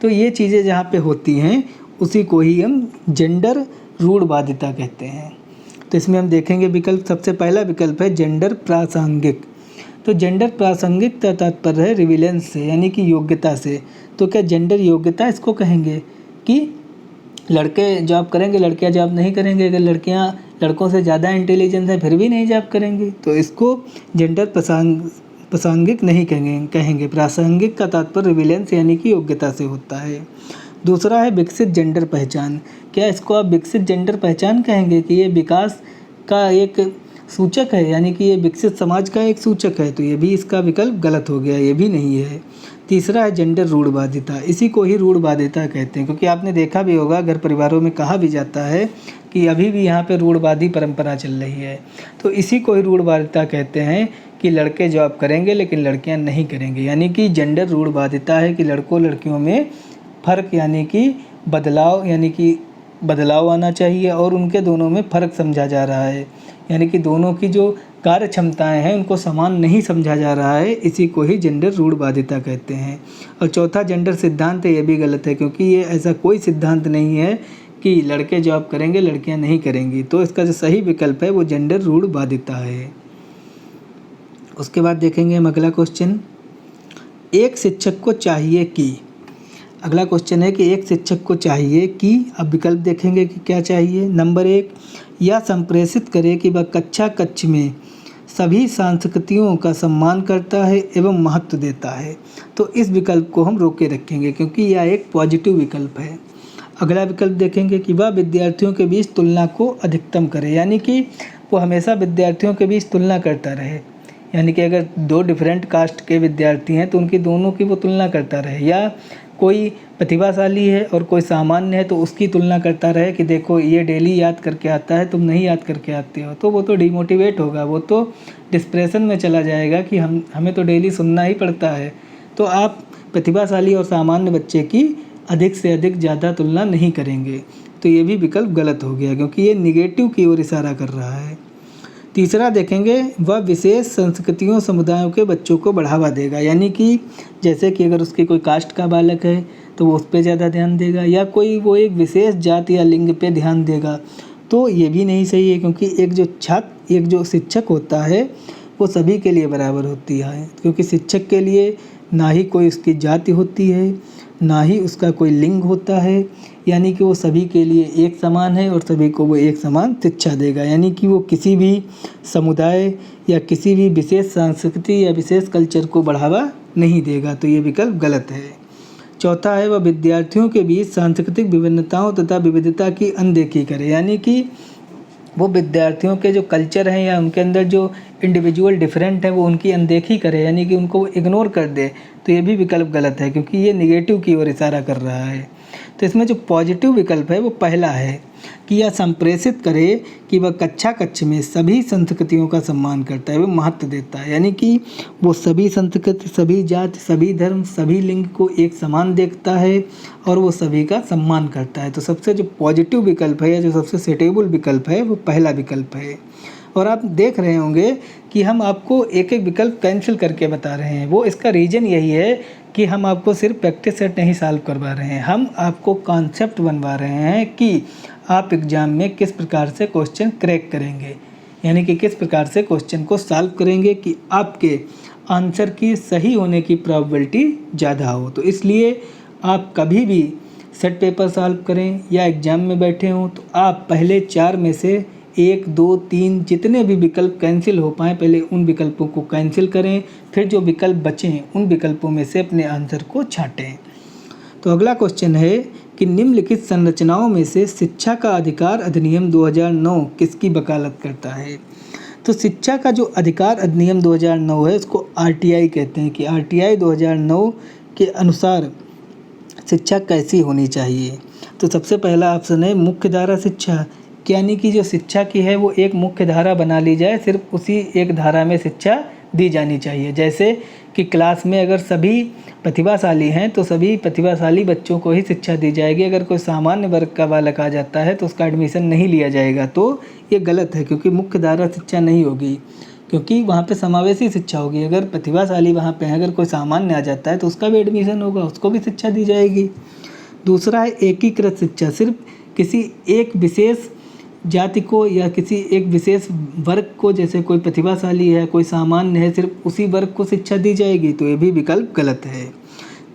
तो ये चीज़ें जहाँ पे होती हैं उसी को ही हम जेंडर रूढ़वादिता कहते हैं। तो इसमें हम देखेंगे विकल्प, सबसे पहला विकल्प है जेंडर प्रासंगिक। तो जेंडर प्रासंगिक का तात्पर्य है रिविलेंस से, यानी कि योग्यता से। तो क्या जेंडर योग्यता इसको कहेंगे कि लड़के जॉब करेंगे लड़कियां जॉब नहीं करेंगे, अगर लड़कियां लड़कों से ज़्यादा इंटेलिजेंस है फिर भी नहीं जॉब करेंगी, तो इसको जेंडर प्रासंगिक नहीं कहेंगे। प्रासंगिक का तात्पर्य रिविलेंस यानी कि योग्यता से होता है। दूसरा है विकसित जेंडर पहचान। क्या इसको आप विकसित जेंडर पहचान कहेंगे कि ये विकास का एक सूचक है, यानी कि ये विकसित समाज का एक सूचक है? तो ये भी इसका विकल्प गलत हो गया, ये भी नहीं है। तीसरा है जेंडर रूढ़वादिता, इसी को ही रूढ़वादिता कहते हैं, क्योंकि आपने देखा भी होगा घर परिवारों में कहा भी जाता है कि अभी भी यहाँ पे रूढ़वादी परंपरा चल रही है। तो इसी को ही रूढ़वादिता कहते हैं कि लड़के जॉब करेंगे लेकिन लड़कियाँ नहीं करेंगी, यानी कि जेंडर रूढ़वादिता है कि लड़कों लड़कियों में फ़र्क यानी कि बदलाव आना चाहिए और उनके दोनों में फ़र्क समझा जा रहा है, यानी कि दोनों की जो कार्य क्षमताएँ हैं उनको समान नहीं समझा जा रहा है, इसी को ही जेंडर रूढ़वादिता कहते हैं। और चौथा जेंडर सिद्धांत है, ये भी गलत है, क्योंकि ये ऐसा कोई सिद्धांत नहीं है कि लड़के जॉब करेंगे लड़कियां नहीं करेंगी। तो इसका जो सही विकल्प है वो जेंडर रूढ़वादिता है। उसके बाद देखेंगे हम अगला क्वेश्चन, एक शिक्षक को चाहिए कि, अगला क्वेश्चन है कि एक शिक्षक को चाहिए कि, अब विकल्प देखेंगे कि क्या चाहिए। नंबर 1, यह संप्रेषित करे कि वह कक्ष में सभी संस्कृतियों का सम्मान करता है एवं महत्व देता है। तो इस विकल्प को हम रोक के रखेंगे क्योंकि यह एक पॉजिटिव विकल्प है। अगला विकल्प देखेंगे कि वह विद्यार्थियों के बीच तुलना को अधिकतम करे, यानी कि वो हमेशा विद्यार्थियों के बीच तुलना करता रहे, यानी कि अगर दो डिफरेंट कास्ट के विद्यार्थी हैं तो उनकी दोनों की वो तुलना करता रहे, या कोई प्रतिभाशाली है और कोई सामान्य है तो उसकी तुलना करता रहे कि देखो ये डेली याद करके आता है, तुम नहीं याद करके आते हो, तो वो तो डिमोटिवेट होगा, वो तो डिस्प्रेशन में चला जाएगा कि हमें तो डेली सुनना ही पड़ता है। तो आप प्रतिभाशाली और सामान्य बच्चे की अधिक से अधिक ज़्यादा तुलना नहीं करेंगे। तो ये भी विकल्प गलत हो गया क्योंकि ये निगेटिव की ओर इशारा कर रहा है। तीसरा देखेंगे, वह विशेष संस्कृतियों समुदायों के बच्चों को बढ़ावा देगा, यानी कि जैसे कि अगर उसकी कोई कास्ट का बालक है तो वो उस पर ज़्यादा ध्यान देगा, या कोई वो एक विशेष जाति या लिंग पे ध्यान देगा। तो ये भी नहीं सही है क्योंकि एक जो शिक्षक होता है वो सभी के लिए बराबर होती है, क्योंकि शिक्षक के लिए ना ही कोई उसकी जाति होती है ना ही उसका कोई लिंग होता है, यानी कि वो सभी के लिए एक समान है और सभी को वो एक समान शिक्षा देगा, यानी कि वो किसी भी समुदाय या किसी भी विशेष संस्कृति या विशेष कल्चर को बढ़ावा नहीं देगा। तो ये विकल्प गलत है। चौथा है, वह विद्यार्थियों के बीच सांस्कृतिक विभिन्नताओं तथा विविधता की अनदेखी करे, यानी कि वो विद्यार्थियों के जो कल्चर हैं या उनके अंदर जो इंडिविजुअल डिफरेंट है वो उनकी अनदेखी करे, यानी कि उनको इग्नोर कर दे। तो ये भी विकल्प गलत है क्योंकि ये निगेटिव की ओर इशारा कर रहा है। तो इसमें जो पॉजिटिव विकल्प है वो पहला है कि यह संप्रेषित करे कि वह कक्ष में सभी संस्कृतियों का सम्मान करता है, वो महत्व देता है, यानी कि वो सभी संस्कृति, सभी जाति, सभी धर्म, सभी लिंग को एक समान देखता है और वो सभी का सम्मान करता है। तो सबसे जो पॉजिटिव विकल्प है या जो सबसे सूटेबल विकल्प है वो पहला विकल्प है। और आप देख रहे होंगे कि हम आपको एक एक विकल्प कैंसिल करके बता रहे हैं, वो इसका रीज़न यही है कि हम आपको सिर्फ प्रैक्टिस सेट नहीं सॉल्व करवा रहे हैं, हम आपको कॉन्सेप्ट बनवा रहे हैं कि आप एग्ज़ाम में किस प्रकार से क्वेश्चन क्रैक करेंगे, यानी कि किस प्रकार से क्वेश्चन को सॉल्व करेंगे कि आपके आंसर की सही होने की प्रोबेबिलिटी ज़्यादा हो। तो इसलिए आप कभी भी सेट पेपर सॉल्व करें या एग्ज़ाम में बैठे हों तो आप पहले 4 में से 1, 2, 3 जितने भी विकल्प कैंसिल हो पाएँ पहले उन विकल्पों को कैंसिल करें, फिर जो विकल्प बचें उन विकल्पों में से अपने आंसर को छांटें। तो अगला क्वेश्चन है कि निम्नलिखित संरचनाओं में से शिक्षा का अधिकार अधिनियम 2009 किसकी वकालत करता है। तो शिक्षा का जो अधिकार अधिनियम 2009 है उसको RTI कहते हैं कि RTI 2009 के अनुसार शिक्षा कैसी होनी चाहिए। तो सबसे पहला ऑप्शन है मुख्य धारा शिक्षा, यानी कि जो शिक्षा की है वो एक मुख्य धारा बना ली जाए, सिर्फ उसी एक धारा में शिक्षा दी जानी चाहिए। जैसे कि क्लास में अगर सभी प्रतिभाशाली हैं तो सभी प्रतिभाशाली बच्चों को ही शिक्षा दी जाएगी, अगर कोई सामान्य वर्ग का बालक आ जाता है तो उसका एडमिशन नहीं लिया जाएगा। तो ये गलत है क्योंकि मुख्य धारा शिक्षा नहीं होगी, क्योंकि वहाँ पे समावेशी शिक्षा होगी। अगर प्रतिभाशाली वहाँ पे अगर कोई सामान्य आ जाता है तो उसका भी एडमिशन होगा, उसको भी शिक्षा दी जाएगी। दूसरा है एकीकृत शिक्षा, सिर्फ किसी एक विशेष जाति को या किसी एक विशेष वर्ग को, जैसे कोई प्रतिभाशाली है कोई सामान्य है, सिर्फ उसी वर्ग को शिक्षा दी जाएगी। तो ये भी विकल्प गलत है।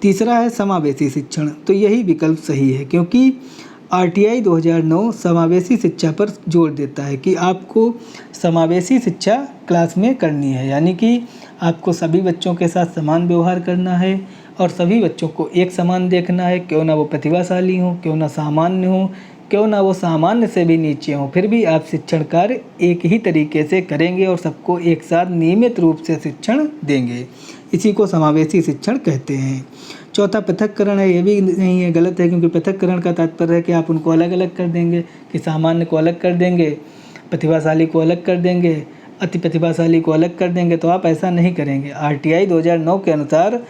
तीसरा है समावेशी शिक्षण, तो यही विकल्प सही है क्योंकि RTI 2009 समावेशी शिक्षा पर जोर देता है कि आपको समावेशी शिक्षा क्लास में करनी है, यानी कि आपको सभी बच्चों के साथ समान व्यवहार करना है और सभी बच्चों को एक समान देखना है, क्यों ना वो प्रतिभाशाली हों, क्यों ना सामान्य हों, क्यों ना वो सामान्य से भी नीचे हों, फिर भी आप शिक्षण कार्य एक ही तरीके से करेंगे और सबको एक साथ नियमित रूप से शिक्षण देंगे। इसी को समावेशी शिक्षण कहते हैं। चौथा पृथक्करण है, ये भी नहीं है, गलत है, क्योंकि पृथक्करण का तात्पर्य है कि आप उनको अलग अलग कर देंगे, कि सामान्य को अलग कर देंगे, प्रतिभाशाली को अलग कर देंगे, अति प्रतिभाशाली को अलग कर देंगे, तो आप ऐसा नहीं करेंगे। आरटीआई 2009 के अनुसार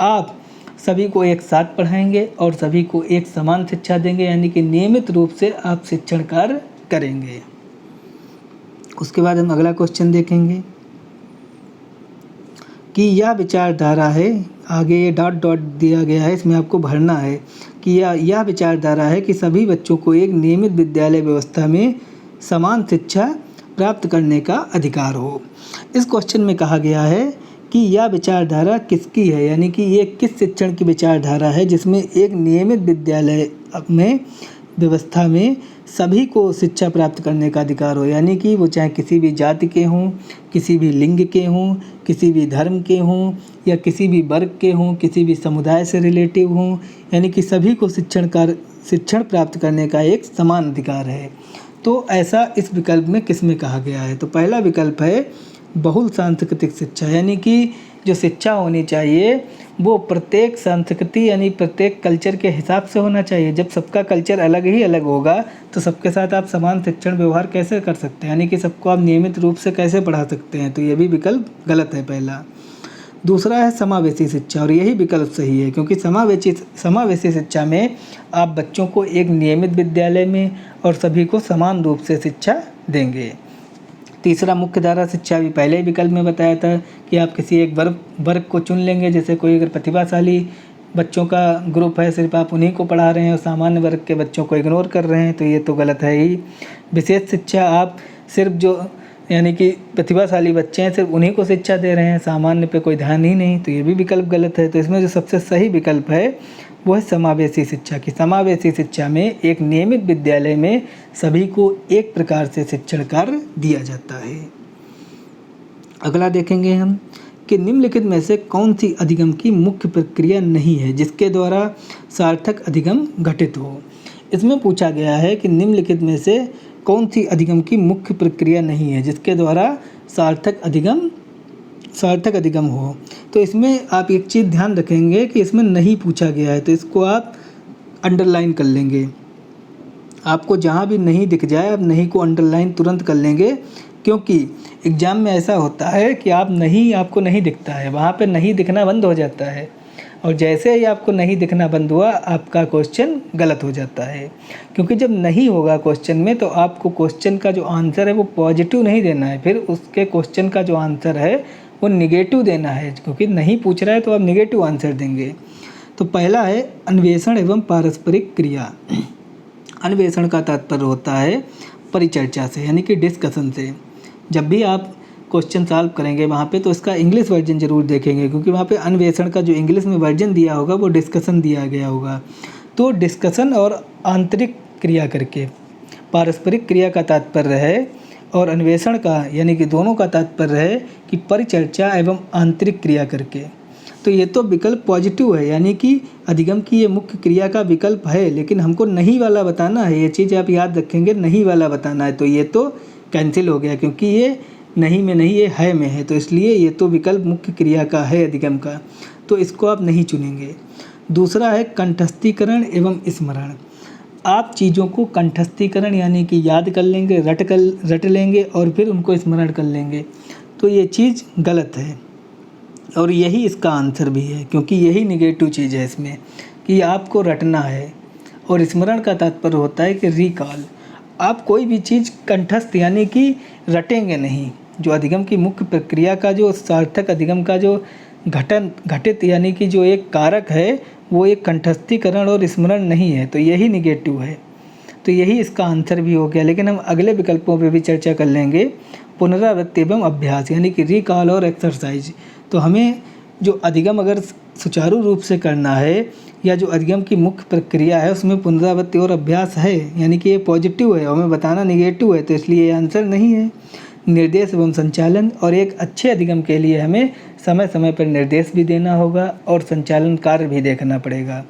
आप सभी को एक साथ पढ़ाएंगे और सभी को एक समान शिक्षा देंगे, यानी कि नियमित रूप से आप शिक्षण कार्य करेंगे। उसके बाद हम अगला क्वेश्चन देखेंगे कि यह विचारधारा है, आगे ये डॉट डॉट दिया गया है, इसमें आपको भरना है कि यह विचारधारा है कि सभी बच्चों को एक नियमित विद्यालय व्यवस्था में समान शिक्षा प्राप्त करने का अधिकार हो। इस क्वेश्चन में कहा गया है कि यह विचारधारा किसकी है, यानी कि ये किस शिक्षण की विचारधारा है जिसमें एक नियमित विद्यालय में व्यवस्था में सभी को शिक्षा प्राप्त करने का अधिकार हो, यानी कि वो चाहे किसी भी जाति के हों, किसी भी लिंग के हों, किसी भी धर्म के हों, या किसी भी वर्ग के हों, किसी भी समुदाय से रिलेटिव हों, यानी कि सभी को शिक्षण प्राप्त करने का एक समान अधिकार है। तो ऐसा इस विकल्प में किस में कहा गया है? तो पहला विकल्प है बहुल सांस्कृतिक शिक्षा, यानी कि जो शिक्षा होनी चाहिए वो प्रत्येक संस्कृति यानी प्रत्येक कल्चर के हिसाब से होना चाहिए। जब सबका कल्चर अलग ही अलग होगा तो सबके साथ आप समान शिक्षण व्यवहार कैसे कर सकते हैं, यानी कि सबको आप नियमित रूप से कैसे पढ़ा सकते हैं? तो ये भी विकल्प गलत है पहला। दूसरा है समावेशी शिक्षा, और यही विकल्प सही है, क्योंकि समावेशी शिक्षा में आप बच्चों को एक नियमित विद्यालय में और सभी को समान रूप से शिक्षा देंगे। तीसरा मुख्यधारा शिक्षा भी पहले ही विकल्प में बताया था कि आप किसी एक वर्ग को चुन लेंगे, जैसे कोई अगर प्रतिभाशाली बच्चों का ग्रुप है, सिर्फ आप उन्हीं को पढ़ा रहे हैं और सामान्य वर्ग के बच्चों को इग्नोर कर रहे हैं, तो ये तो गलत है ही। विशेष शिक्षा, आप सिर्फ जो यानी कि प्रतिभाशाली बच्चे हैं सिर्फ उन्हीं को शिक्षा दे रहे हैं, सामान्य पे कोई ध्यान ही नहीं, तो ये भी विकल्प गलत है। तो इसमें जो सबसे सही विकल्प है वो है समावेशी शिक्षा की। समावेशी शिक्षा में एक नियमित विद्यालय में सभी को एक प्रकार से शिक्षण कार्य दिया जाता है। अगला देखेंगे हम कि निम्नलिखित में से कौन सी अधिगम की मुख्य प्रक्रिया नहीं है जिसके द्वारा सार्थक अधिगम घटित हो। इसमें पूछा गया है कि निम्नलिखित में से कौन सी अधिगम की मुख्य प्रक्रिया नहीं है जिसके द्वारा सार्थक अधिगम हो। तो इसमें आप एक चीज़ ध्यान रखेंगे कि इसमें नहीं पूछा गया है, तो इसको आप अंडरलाइन कर लेंगे। आपको जहाँ भी नहीं दिख जाए आप नहीं को अंडरलाइन तुरंत कर लेंगे, क्योंकि एग्ज़ाम में ऐसा होता है कि आपको नहीं दिखता है, वहाँ पे नहीं दिखना बंद हो जाता है, और जैसे ही आपको नहीं दिखना बंद हुआ आपका क्वेश्चन गलत हो जाता है। क्योंकि जब नहीं होगा क्वेश्चन में तो आपको क्वेश्चन का जो आंसर है वो पॉजिटिव नहीं देना है, फिर उसके क्वेश्चन का जो आंसर है वो निगेटिव देना है, क्योंकि नहीं पूछ रहा है तो आप निगेटिव आंसर देंगे। तो पहला है अन्वेषण एवं पारस्परिक क्रिया। अन्वेषण का तात्पर्य होता है परिचर्चा से, यानी कि डिस्कशन से। जब भी आप क्वेश्चन सॉल्व करेंगे वहाँ पे तो इसका इंग्लिश वर्जन ज़रूर देखेंगे, क्योंकि वहाँ पे अन्वेषण का जो इंग्लिश में वर्जन दिया होगा वो डिस्कशन दिया गया होगा। तो डिस्कशन और आंतरिक क्रिया करके पारस्परिक क्रिया का तात्पर्य है, और अन्वेषण का यानी कि दोनों का तात्पर्य है कि परिचर्चा एवं आंतरिक क्रिया करके। तो ये तो विकल्प पॉजिटिव है, यानी कि अधिगम की ये मुख्य क्रिया का विकल्प है, लेकिन हमको नहीं वाला बताना है। ये चीज़ आप याद रखेंगे, नहीं वाला बताना है, तो ये तो कैंसिल हो गया, क्योंकि ये नहीं में नहीं, ये है में है, तो इसलिए ये तो विकल्प मुख्य क्रिया का है अधिगम का, तो इसको आप नहीं चुनेंगे। दूसरा है कंठस्थीकरण एवं स्मरण। आप चीज़ों को कंठस्थीकरण यानी कि याद कर लेंगे, रट लेंगे और फिर उनको स्मरण कर लेंगे, तो ये चीज़ गलत है, और यही इसका आंसर भी है, क्योंकि यही निगेटिव चीज़ है इसमें कि आपको रटना है। और स्मरण का तात्पर्य होता है कि रिकॉल। आप कोई भी चीज़ कंठस्थ यानी कि रटेंगे नहीं। जो अधिगम की मुख्य प्रक्रिया का जो सार्थक अधिगम का जो घटित यानी कि जो एक कारक है वो एक कंठस्थीकरण और स्मरण नहीं है, तो यही निगेटिव है, तो यही इसका आंसर भी हो गया। लेकिन हम अगले विकल्पों पे भी चर्चा कर लेंगे। पुनरावृत्ति एवं अभ्यास यानी कि रिकॉल और एक्सरसाइज। तो हमें जो अधिगम अगर सुचारू रूप से करना है या जो अधिगम की मुख्य प्रक्रिया है उसमें पुनरावृत्ति और अभ्यास है, यानी कि ये पॉजिटिव है, हमें बताना निगेटिव है, तो इसलिए ये आंसर नहीं है। निर्देश एवं संचालन, और एक अच्छे अधिगम के लिए हमें समय समय पर निर्देश भी देना होगा और संचालन कार्य भी देखना पड़ेगा,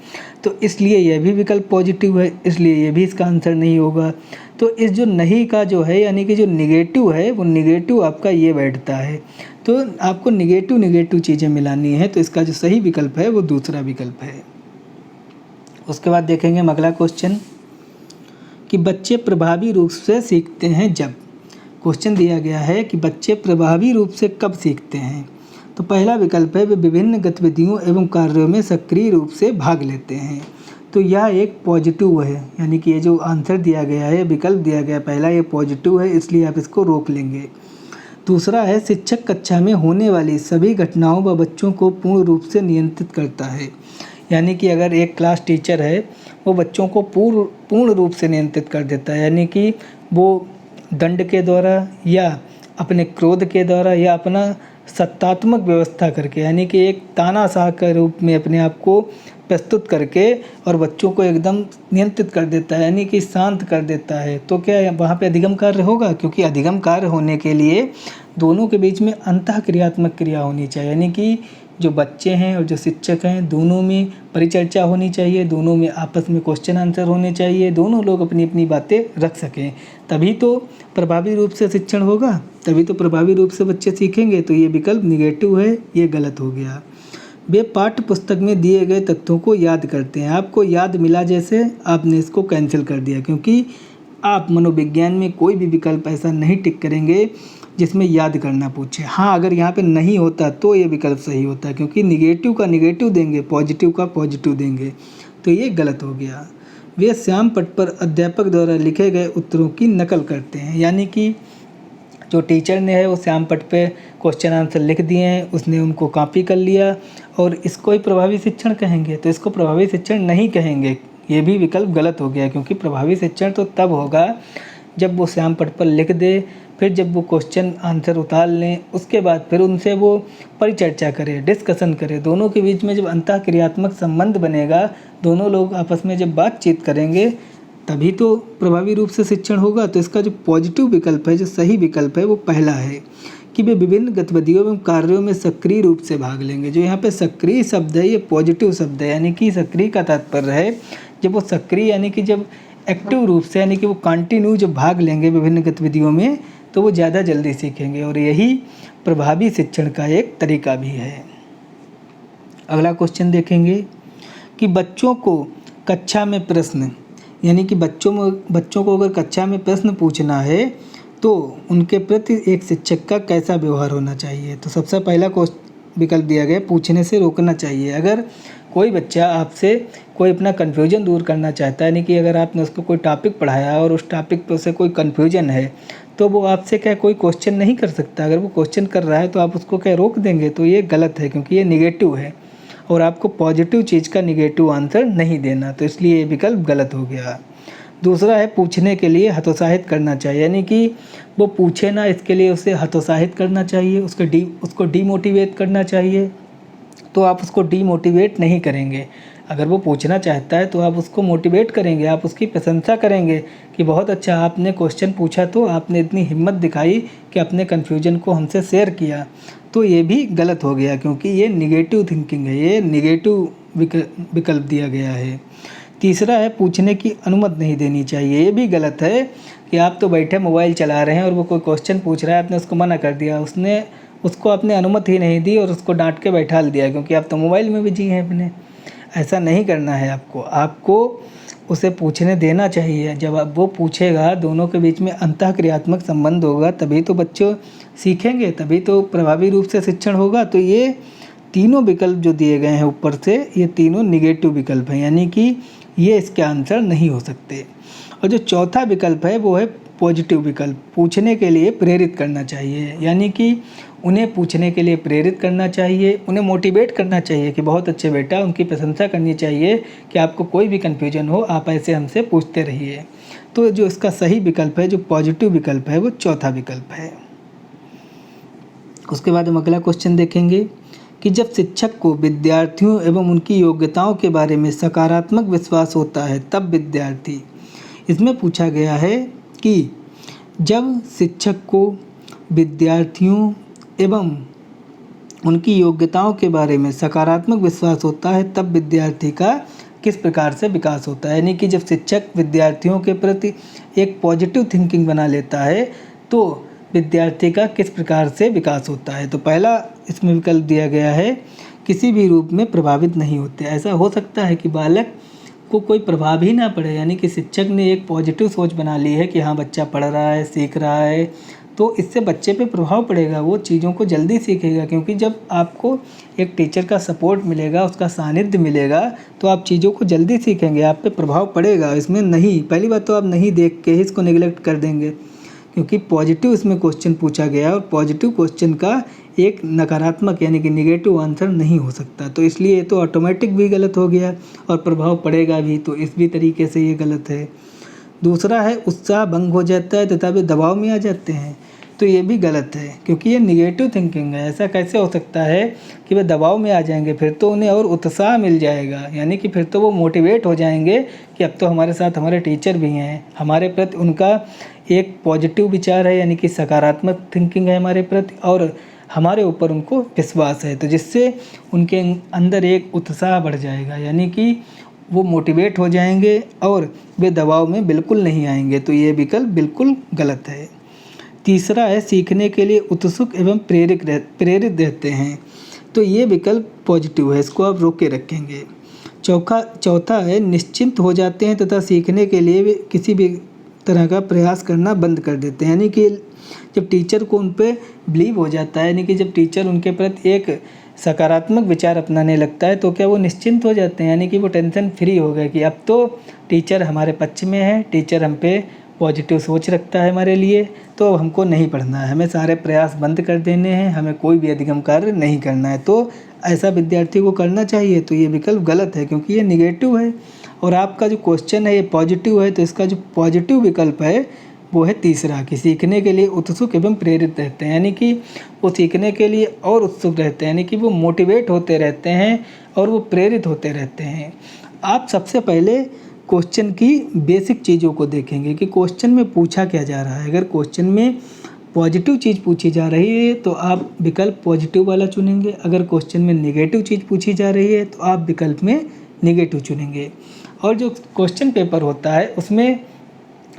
तो इसलिए यह भी विकल्प पॉजिटिव है, इसलिए ये भी इसका आंसर नहीं होगा। तो इस जो नहीं का जो है यानी कि जो निगेटिव है वो निगेटिव आपका ये बैठता है। तो आपको निगेटिव निगेटिव चीज़ें मिलानी है, तो इसका जो सही विकल्प है वो दूसरा विकल्प है। उसके बाद देखेंगे हम अगला क्वेश्चन कि बच्चे प्रभावी रूप से सीखते हैं जब। क्वेश्चन दिया गया है कि बच्चे प्रभावी रूप से कब सीखते हैं। तो पहला विकल्प है वे विभिन्न गतिविधियों एवं कार्यों में सक्रिय रूप से भाग लेते हैं। तो यह एक पॉजिटिव है, यानी कि ये जो आंसर दिया गया है, विकल्प दिया गया पहला, ये पॉजिटिव है, इसलिए आप इसको रोक लेंगे। दूसरा है शिक्षक कक्षा में होने वाली सभी घटनाओं व बच्चों को पूर्ण रूप से नियंत्रित करता है। यानी कि अगर एक क्लास टीचर है वो बच्चों को पूर्ण रूप से नियंत्रित कर देता है, यानी कि वो दंड के द्वारा या अपने क्रोध के द्वारा या अपना सत्तात्मक व्यवस्था करके, यानी कि एक तानाशाह के रूप में अपने आप को प्रस्तुत करके और बच्चों को एकदम नियंत्रित कर देता है, यानी कि शांत कर देता है। तो क्या वहाँ पे अधिगम कार्य होगा? क्योंकि अधिगम कार्य होने के लिए दोनों के बीच में अंतःक्रियात्मक क्रिया होनी चाहिए, यानी कि जो बच्चे हैं और जो शिक्षक हैं दोनों में परिचर्चा होनी चाहिए, दोनों में आपस में क्वेश्चन आंसर होने चाहिए, दोनों लोग अपनी अपनी बातें रख सकें, तभी तो प्रभावी रूप से शिक्षण होगा, तभी तो प्रभावी रूप से बच्चे सीखेंगे। तो ये विकल्प निगेटिव है, ये गलत हो गया। वे पाठ्य पुस्तक में दिए गए तथ्यों को याद करते हैं। आपको याद मिला जैसे आपने इसको कैंसिल कर दिया, क्योंकि आप मनोविज्ञान में कोई भी विकल्प ऐसा नहीं टिक करेंगे जिसमें याद करना पूछे। हाँ, अगर यहाँ पे नहीं होता तो ये विकल्प सही होता, क्योंकि निगेटिव का निगेटिव देंगे, पॉजिटिव का पॉजिटिव देंगे, तो ये गलत हो गया। वे श्याम पट पर अध्यापक द्वारा लिखे गए उत्तरों की नकल करते हैं, यानी कि जो टीचर ने है वो श्याम पट पे क्वेश्चन आंसर लिख दिए हैं, उसने उनको कॉपी कर लिया और इसको ही प्रभावी शिक्षण कहेंगे। तो इसको प्रभावी शिक्षण नहीं कहेंगे, ये भी विकल्प गलत हो गया, क्योंकि प्रभावी शिक्षण तो तब होगा जब वो श्याम पट पर लिख दे, फिर जब वो क्वेश्चन आंसर उतार लें, उसके बाद फिर उनसे वो परिचर्चा करें, डिस्कशन करें, दोनों के बीच में जब अंतःक्रियात्मक संबंध बनेगा, दोनों लोग आपस में जब बातचीत करेंगे, तभी तो प्रभावी रूप से शिक्षण होगा। तो इसका जो पॉजिटिव विकल्प है, जो सही विकल्प है, वो पहला है कि वे विभिन्न गतिविधियों एवं कार्यों में सक्रिय रूप से भाग लेंगे। जो यहाँ पे सक्रिय शब्द है ये पॉजिटिव शब्द है, यानी कि सक्रिय का तात्पर्य है जब वो सक्रिय यानी कि जब एक्टिव रूप से, यानी कि वो कंटिन्यू जब भाग लेंगे विभिन्न गतिविधियों में, तो वो ज़्यादा जल्दी सीखेंगे, और यही प्रभावी शिक्षण का एक तरीका भी है। अगला क्वेश्चन देखेंगे कि बच्चों को कक्षा में प्रश्न, यानी कि बच्चों को अगर कक्षा में प्रश्न पूछना है तो उनके प्रति एक शिक्षक का कैसा व्यवहार होना चाहिए। तो सबसे पहला विकल्प दिया गया पूछने से रोकना चाहिए। अगर कोई बच्चा आपसे कोई अपना कन्फ्यूजन दूर करना चाहता है, यानी कि अगर आपने उसको कोई टॉपिक पढ़ाया और उस टॉपिक पर उसे कोई कन्फ्यूजन है, तो वो आपसे क्या कोई क्वेश्चन नहीं कर सकता। अगर वो क्वेश्चन कर रहा है तो आप उसको क्या रोक देंगे? तो ये गलत है, क्योंकि ये निगेटिव है और आपको पॉजिटिव चीज़ का निगेटिव आंसर नहीं देना, तो इसलिए ये विकल्प गलत हो गया। दूसरा है पूछने के लिए हतोत्साहित करना चाहिए, यानी कि वो पूछे ना, इसके लिए उसे हतोत्साहित करना चाहिए, उसको डीमोटिवेट करना चाहिए। तो आप उसको डीमोटिवेट नहीं करेंगे। अगर वो पूछना चाहता है तो आप उसको मोटिवेट करेंगे, आप उसकी प्रशंसा करेंगे कि बहुत अच्छा आपने क्वेश्चन पूछा, तो आपने इतनी हिम्मत दिखाई कि अपने कन्फ्यूजन को हमसे शेयर किया। तो ये भी गलत हो गया, क्योंकि ये निगेटिव थिंकिंग है, ये निगेटिव विकल्प दिया गया है। तीसरा है पूछने की अनुमति नहीं देनी चाहिए। ये भी गलत है कि आप तो बैठे मोबाइल चला रहे हैं और वो कोई क्वेश्चन पूछ रहा है, आपने उसको मना कर दिया, उसको आपने अनुमति ही नहीं दी और उसको डांट के बैठा दिया, क्योंकि आप तो मोबाइल में बिजी हैं अपने। ऐसा नहीं करना है आपको उसे पूछने देना चाहिए। जब अब वो पूछेगा, दोनों के बीच में अंतःक्रियात्मक संबंध होगा, तभी तो बच्चे सीखेंगे, तभी तो प्रभावी रूप से शिक्षण होगा। तो ये तीनों विकल्प जो दिए गए हैं ऊपर से, ये तीनों निगेटिव विकल्प हैं, यानी कि ये इसके आंसर नहीं हो सकते। और जो चौथा विकल्प है वो है पॉजिटिव विकल्प, पूछने के लिए प्रेरित करना चाहिए, यानी कि उन्हें पूछने के लिए प्रेरित करना चाहिए, उन्हें मोटिवेट करना चाहिए कि बहुत अच्छे बेटा, उनकी प्रशंसा करनी चाहिए कि आपको कोई भी कन्फ्यूजन हो आप ऐसे हमसे पूछते रहिए। तो जो इसका सही विकल्प है, जो पॉजिटिव विकल्प है, वो चौथा विकल्प है। उसके बाद हम अगला क्वेश्चन देखेंगे कि जब शिक्षक को विद्यार्थियों एवं उनकी योग्यताओं के बारे में सकारात्मक विश्वास होता है तब विद्यार्थी, इसमें पूछा गया है कि जब शिक्षक को विद्यार्थियों एवं उनकी योग्यताओं के बारे में सकारात्मक विश्वास होता है तब विद्यार्थी का किस प्रकार से विकास होता है। यानी कि जब शिक्षक विद्यार्थियों के प्रति एक पॉजिटिव थिंकिंग बना लेता है तो विद्यार्थी का किस प्रकार से विकास होता है। तो पहला इसमें विकल्प दिया गया है, किसी भी रूप में प्रभावित नहीं होते। ऐसा हो सकता है कि बालक को कोई प्रभाव ही ना पड़े, यानी कि शिक्षक ने एक पॉजिटिव सोच बना ली है कि हाँ बच्चा पढ़ रहा है, सीख रहा है, तो इससे बच्चे पे प्रभाव पड़ेगा, वो चीज़ों को जल्दी सीखेगा। क्योंकि जब आपको एक टीचर का सपोर्ट मिलेगा, उसका सानिध्य मिलेगा, तो आप चीज़ों को जल्दी सीखेंगे, आप पे प्रभाव पड़ेगा। इसमें नहीं, पहली बात तो आप नहीं देख के ही इसको नेगलेक्ट कर देंगे, क्योंकि पॉजिटिव इसमें क्वेश्चन पूछा गया और पॉजिटिव क्वेश्चन का एक नकारात्मक यानी कि निगेटिव आंसर नहीं हो सकता। तो इसलिए ये तो ऑटोमेटिक भी गलत हो गया और प्रभाव पड़ेगा भी, तो इस भी तरीके से ये गलत है। दूसरा है, उत्साह भंग हो जाता है तथा वे दबाव में आ जाते हैं। तो ये भी गलत है, क्योंकि ये निगेटिव थिंकिंग है। ऐसा कैसे हो सकता है कि वे दबाव में आ जाएंगे, फिर तो उन्हें और उत्साह मिल जाएगा, यानी कि फिर तो वो मोटिवेट हो जाएंगे कि अब तो हमारे साथ हमारे टीचर भी हैं, हमारे प्रति उनका एक पॉजिटिव विचार है, यानी कि सकारात्मक थिंकिंग है हमारे प्रति, और हमारे ऊपर उनको विश्वास है। तो जिससे उनके अंदर एक उत्साह बढ़ जाएगा, यानी कि वो मोटिवेट हो जाएंगे और वे दबाव में बिल्कुल नहीं आएंगे। तो ये विकल्प बिल्कुल गलत है। तीसरा है, सीखने के लिए उत्सुक एवं प्रेरित रहते हैं। तो ये विकल्प पॉजिटिव है, इसको आप रोक के रखेंगे। चौथा है, निश्चिंत हो जाते हैं तथा सीखने के लिए वे किसी भी तरह का प्रयास करना बंद कर देते हैं। यानी कि जब टीचर को उन पर बिलीव हो जाता है, यानी कि जब टीचर उनके प्रति एक सकारात्मक विचार अपनाने लगता है, तो क्या वो निश्चिंत हो जाते हैं, यानी कि वो टेंशन फ्री हो गए कि अब तो टीचर हमारे पक्ष में है, टीचर हम पे पॉजिटिव सोच रखता है हमारे लिए, तो हमको नहीं पढ़ना है, हमें सारे प्रयास बंद कर देने हैं, हमें कोई भी अधिगम कार्य नहीं करना है। तो ऐसा विद्यार्थी को करना चाहिए। तो ये विकल्प गलत है, क्योंकि ये निगेटिव है और आपका जो क्वेश्चन है ये पॉजिटिव है। तो इसका जो पॉजिटिव विकल्प है वो है तीसरा, कि सीखने के लिए उत्सुक एवं प्रेरित रहते हैं, यानी कि वो सीखने के लिए और उत्सुक रहते हैं, यानी कि वो मोटिवेट होते रहते हैं और वो प्रेरित होते रहते हैं। आप सबसे पहले क्वेश्चन की बेसिक चीज़ों को देखेंगे कि क्वेश्चन में पूछा क्या जा रहा है। अगर क्वेश्चन में पॉजिटिव चीज़ पूछी जा रही है तो आप विकल्प पॉजिटिव वाला चुनेंगे, अगर क्वेश्चन में नेगेटिव चीज़ पूछी जा रही है तो आप विकल्प में नेगेटिव चुनेंगे। और जो क्वेश्चन पेपर होता है उसमें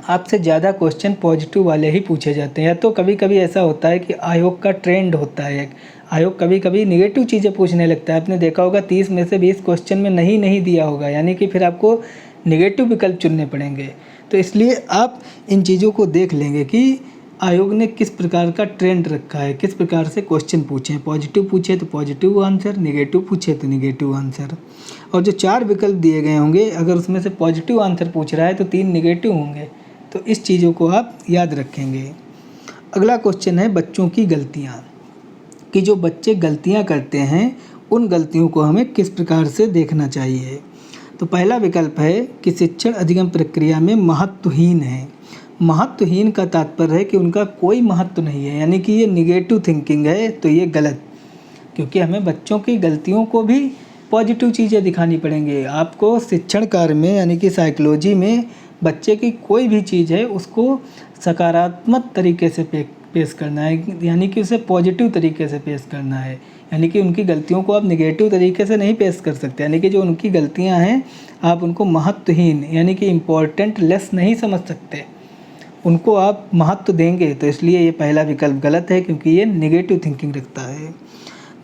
आपसे ज़्यादा क्वेश्चन पॉजिटिव वाले ही पूछे जाते हैं। तो कभी कभी ऐसा होता है कि आयोग का ट्रेंड होता है, आयोग कभी कभी नेगेटिव चीज़ें पूछने लगता है। आपने देखा होगा 30 में से 20 क्वेश्चन में नहीं दिया होगा, यानी कि फिर आपको नेगेटिव विकल्प चुनने पड़ेंगे। तो इसलिए आप इन चीज़ों को देख लेंगे कि आयोग ने किस प्रकार का ट्रेंड रखा है, किस प्रकार से क्वेश्चन पूछे, पॉजिटिव पूछे तो पॉजिटिव आंसर, नेगेटिव पूछे तो नेगेटिव आंसर। और जो 4 विकल्प दिए गए होंगे, अगर उसमें से पॉजिटिव आंसर पूछ रहा है तो 3 नेगेटिव होंगे। तो इस चीज़ों को आप याद रखेंगे। अगला क्वेश्चन है बच्चों की गलतियाँ, कि जो बच्चे गलतियाँ करते हैं उन गलतियों को हमें किस प्रकार से देखना चाहिए। तो पहला विकल्प है कि शिक्षण अधिगम प्रक्रिया में महत्वहीन है। महत्वहीन का तात्पर्य है कि उनका कोई महत्व नहीं है, यानी कि ये निगेटिव थिंकिंग है। तो ये गलत, क्योंकि हमें बच्चों की गलतियों को भी पॉजिटिव चीज़ें दिखानी पड़ेंगी। आपको शिक्षण कार्य में यानी कि साइकोलॉजी में बच्चे की कोई भी चीज़ है उसको सकारात्मक तरीके से पेश करना है, यानी कि उसे पॉजिटिव तरीके से पेश करना है। यानी कि उनकी गलतियों को आप नेगेटिव तरीके से नहीं पेश कर सकते, यानी कि जो उनकी गलतियां हैं आप उनको महत्वहीन यानी कि इम्पोर्टेंट लेस नहीं समझ सकते, उनको आप महत्व देंगे। तो इसलिए ये पहला विकल्प गलत है, क्योंकि ये नेगेटिव थिंकिंग रखता है।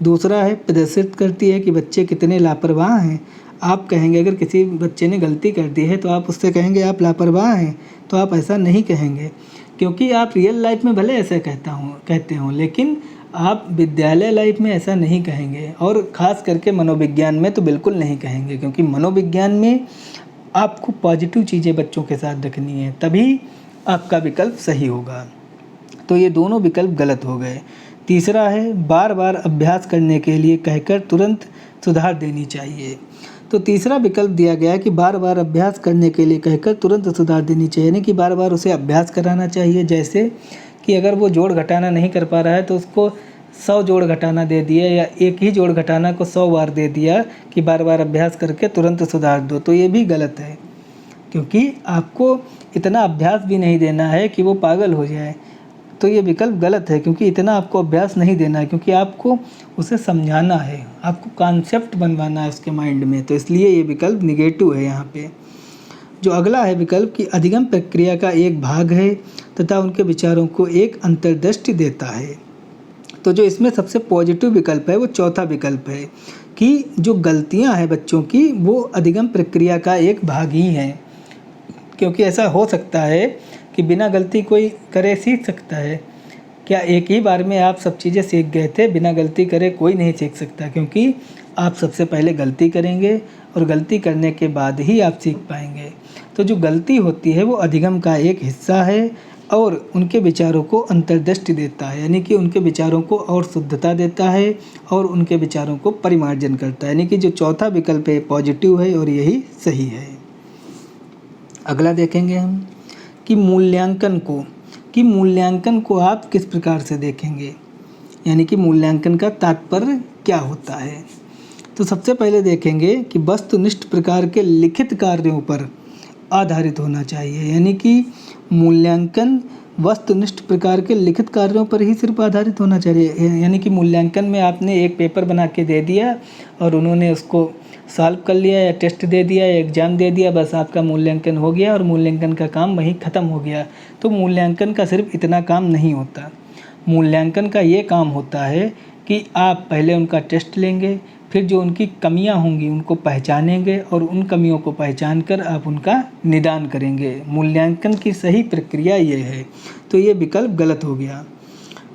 दूसरा है प्रदर्शित करती है कि बच्चे कितने लापरवाह हैं। आप कहेंगे, अगर किसी बच्चे ने गलती कर दी है तो आप उससे कहेंगे आप लापरवाह हैं, तो आप ऐसा नहीं कहेंगे, क्योंकि आप रियल लाइफ में भले ऐसे कहते हो, लेकिन आप विद्यालय लाइफ में ऐसा नहीं कहेंगे, और ख़ास करके मनोविज्ञान में तो बिल्कुल नहीं कहेंगे, क्योंकि मनोविज्ञान में आपको पॉजिटिव चीज़ें बच्चों के साथ रखनी है, तभी आपका विकल्प सही होगा। तो ये दोनों विकल्प गलत हो गए। तीसरा है बार बार अभ्यास करने के लिए कहकर तुरंत सुधार देनी चाहिए। तो तीसरा विकल्प दिया गया है कि बार बार अभ्यास करने के लिए कहकर तुरंत सुधार देनी चाहिए, यानी कि बार बार उसे अभ्यास कराना चाहिए। जैसे कि अगर वो जोड़ घटाना नहीं कर पा रहा है तो उसको 100 जोड़ घटाना दे दिया, या एक ही जोड़ घटाना को 100 बार दे दिया कि बार बार अभ्यास करके तुरंत सुधार दो। तो ये भी गलत है, क्योंकि आपको इतना अभ्यास भी नहीं देना है कि वो पागल हो जाए। तो ये विकल्प गलत है, क्योंकि इतना आपको अभ्यास नहीं देना है, क्योंकि आपको उसे समझाना है, आपको कॉन्सेप्ट बनवाना है उसके माइंड में, तो इसलिए ये विकल्प निगेटिव है यहाँ पे। जो अगला है विकल्प कि अधिगम प्रक्रिया का एक भाग है तथा उनके विचारों को एक अंतर्दृष्टि देता है। तो जो इसमें सबसे पॉजिटिव विकल्प है वो चौथा विकल्प है कि जो गलतियां हैं बच्चों की वो अधिगम प्रक्रिया का एक भाग ही हैं, क्योंकि ऐसा हो सकता है कि बिना गलती कोई करे सीख सकता है। क्या एक ही बार में आप सब चीज़ें सीख गए थे? बिना गलती करे कोई नहीं सीख सकता, क्योंकि आप सबसे पहले गलती करेंगे और गलती करने के बाद ही आप सीख पाएंगे। तो जो गलती होती है वो अधिगम का एक हिस्सा है और उनके विचारों को अंतर्दृष्टि देता है, यानी कि उनके विचारों को और शुद्धता देता है और उनके विचारों को परिमार्जन करता है। यानी कि जो चौथा विकल्प है पॉजिटिव है और यही सही है। अगला देखेंगे हम कि मूल्यांकन को आप किस प्रकार से देखेंगे, यानी कि मूल्यांकन का तात्पर्य क्या होता है। तो सबसे पहले देखेंगे कि वस्तुनिष्ठ प्रकार के लिखित कार्यों पर आधारित होना चाहिए, यानी कि मूल्यांकन वस्तुनिष्ठ प्रकार के लिखित कार्यों पर ही सिर्फ आधारित होना चाहिए। यानी कि मूल्यांकन में आपने एक पेपर बना के दे दिया और उन्होंने उसको सॉल्व कर लिया या टेस्ट दे दिया या एग्ज़ाम दे दिया, बस आपका मूल्यांकन हो गया और मूल्यांकन का काम वहीं ख़त्म हो गया। तो मूल्यांकन का सिर्फ इतना काम नहीं होता। मूल्यांकन का ये काम होता है कि आप पहले उनका टेस्ट लेंगे, फिर जो उनकी कमियां होंगी उनको पहचानेंगे और उन कमियों को पहचान कर आप उनका निदान करेंगे। मूल्यांकन की सही प्रक्रिया ये है, तो ये विकल्प गलत हो गया।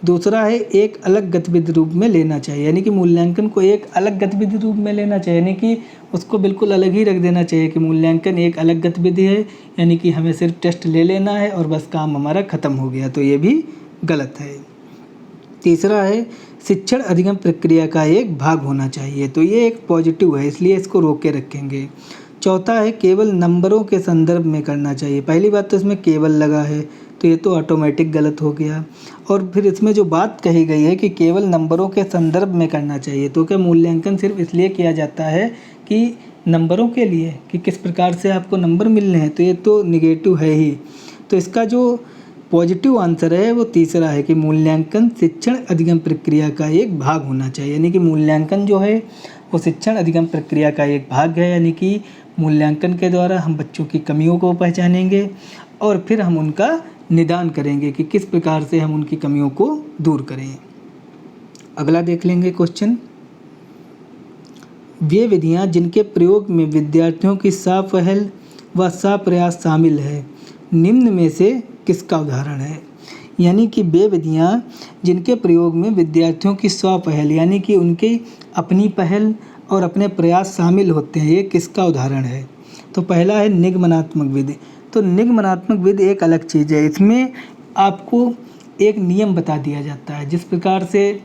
दूसरा है एक अलग गतिविधि रूप में लेना चाहिए, यानी कि मूल्यांकन को एक अलग गतिविधि रूप में लेना चाहिए, यानी कि उसको बिल्कुल अलग ही रख देना चाहिए कि मूल्यांकन एक अलग गतिविधि है, यानी कि हमें सिर्फ टेस्ट ले लेना है और बस काम हमारा ख़त्म हो गया, तो ये भी गलत है। तीसरा है शिक्षण अधिगम प्रक्रिया का एक भाग होना चाहिए, तो ये एक पॉजिटिव है, इसलिए इसको रोक के रखेंगे। चौथा है केवल नंबरों के संदर्भ में करना चाहिए। पहली बात तो इसमें केवल लगा है, तो ये तो ऑटोमेटिक गलत हो गया। और फिर इसमें जो बात कही गई है कि केवल नंबरों के संदर्भ में करना चाहिए, तो क्या मूल्यांकन सिर्फ इसलिए किया जाता है कि नंबरों के लिए, कि किस प्रकार से आपको नंबर मिलने हैं, तो ये तो निगेटिव है ही। तो इसका जो पॉजिटिव आंसर है वो तीसरा है कि मूल्यांकन शिक्षण अधिगम प्रक्रिया का एक भाग होना चाहिए, यानी कि मूल्यांकन जो है वो शिक्षण अधिगम प्रक्रिया का एक भाग है, यानी कि मूल्यांकन के द्वारा हम बच्चों की कमियों को पहचानेंगे और फिर हम उनका निदान करेंगे कि किस प्रकार से हम उनकी कमियों को दूर करें। अगला देख लेंगे क्वेश्चन, वे विधियां जिनके प्रयोग में विद्यार्थियों की सापहल व साप्रयास शामिल है, निम्न में से किसका उदाहरण है। यानी कि वे विधियां जिनके प्रयोग में विद्यार्थियों की स्वपहल, यानी कि उनकी अपनी पहल और अपने प्रयास शामिल होते हैं, ये किसका उदाहरण है। तो पहला है निगमनात्मक विधि। तो निगमनात्मक विधि एक अलग चीज़ है, इसमें आपको एक नियम बता दिया जाता है। जिस प्रकार से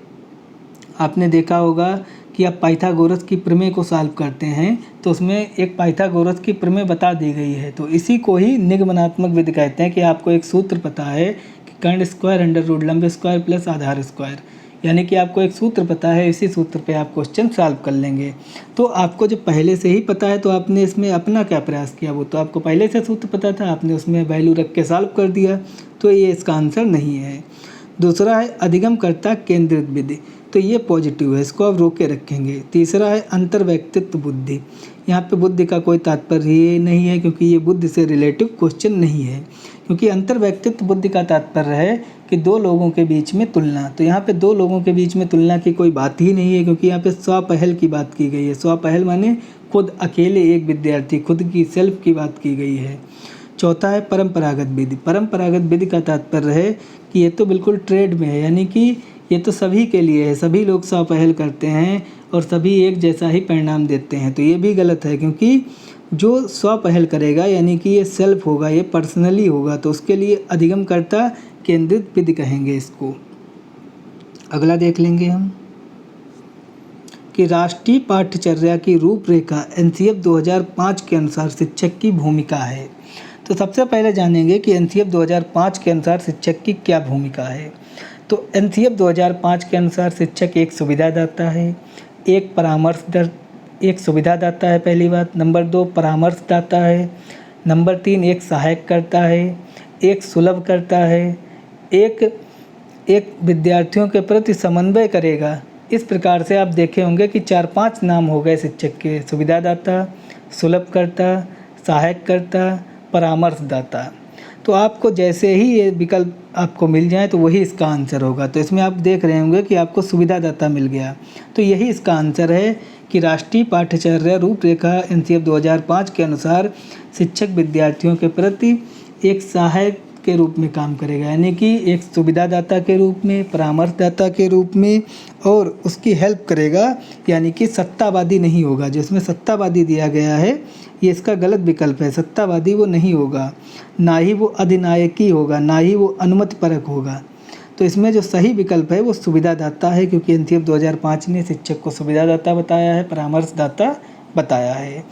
आपने देखा होगा कि आप पाइथागोरस की प्रमेय को सॉल्व करते हैं तो उसमें एक पाइथागोरस की प्रमेय बता दी गई है, तो इसी को ही निगमनात्मक विधि कहते हैं कि आपको एक सूत्र पता है कि कर्ण स्क्वायर अंडर रूट लंब स्क्वायर प्लस आधार स्क्वायर, यानी कि आपको एक सूत्र पता है, इसी सूत्र पे आप क्वेश्चन सॉल्व कर लेंगे। तो आपको जब पहले से ही पता है तो आपने इसमें अपना क्या प्रयास किया, वो तो आपको पहले से सूत्र पता था, आपने उसमें वैल्यू रख के सॉल्व कर दिया, तो ये इसका आंसर नहीं है। दूसरा है अधिगमकर्ता केंद्रित विधि, तो ये पॉजिटिव है, इसको आप रोक के रखेंगे। तीसरा है अंतर्व्यक्तित्व बुद्धि, यहाँ पे बुद्धि का कोई तात्पर्य ही नहीं है क्योंकि ये बुद्धि से रिलेटिव क्वेश्चन नहीं है, क्योंकि अंतर्व्यक्तित्व बुद्धि का तात्पर्य है कि दो लोगों के बीच में तुलना, तो यहाँ पे दो लोगों के बीच में तुलना की कोई बात ही नहीं है, क्योंकि यहाँ पे स्वपहल की बात की गई है। स्वपहल माने खुद अकेले एक विद्यार्थी, खुद की सेल्फ की बात की गई है। चौथा है परंपरागत विधि। परंपरागत विधि का तात्पर्य है कि ये तो बिल्कुल ट्रेड में है, यानी कि ये तो सभी के लिए है, सभी लोग स्वपहल करते हैं और सभी एक जैसा ही परिणाम देते हैं, तो ये भी गलत है, क्योंकि जो स्वपहल करेगा यानी कि ये सेल्फ होगा, ये पर्सनली होगा, तो उसके लिए अधिगमकर्ता केंद्रित विधि कहेंगे इसको। अगला देख लेंगे हम कि राष्ट्रीय पाठ्यचर्या की रूपरेखा एनसीएफ 2005 के अनुसार शिक्षक की भूमिका है। तो सबसे पहले जानेंगे कि एनसीएफ 2005 के अनुसार शिक्षक की क्या भूमिका है। तो एनसीएफ 2005 के अनुसार शिक्षक एक सुविधादाता है, एक सुविधादाता है पहली बात, नंबर 2 परामर्शदाता है, नंबर 3 एक सहायक करता है, एक सुलभ करता है, एक एक विद्यार्थियों के प्रति समन्वय करेगा। इस प्रकार से आप देखे होंगे कि 4-5 नाम हो गए शिक्षक के: सुविधादाता, सुलभकर्ता, सहायककर्ता, परामर्शदाता। तो आपको जैसे ही ये विकल्प आपको मिल जाए तो वही इसका आंसर होगा। तो इसमें आप देख रहे होंगे कि आपको सुविधादाता मिल गया, तो यही इसका आंसर है कि राष्ट्रीय पाठ्यचर्या रूपरेखा NCF 2005 के अनुसार शिक्षक विद्यार्थियों के प्रति एक सहायक के रूप में काम करेगा, यानी कि एक सुविधादाता के रूप में, परामर्शदाता के रूप में, और उसकी हेल्प करेगा, यानी कि सत्तावादी नहीं होगा। जो इसमें सत्तावादी दिया गया है ये इसका गलत विकल्प है। सत्तावादी वो नहीं होगा, ना ही वो अधिनायकी होगा, ना ही वो अनुमतिपरक होगा। तो इसमें जो सही विकल्प है वो सुविधादाता है, क्योंकि NCF 2005 ने शिक्षक को सुविधादाता बताया है, परामर्शदाता बताया है।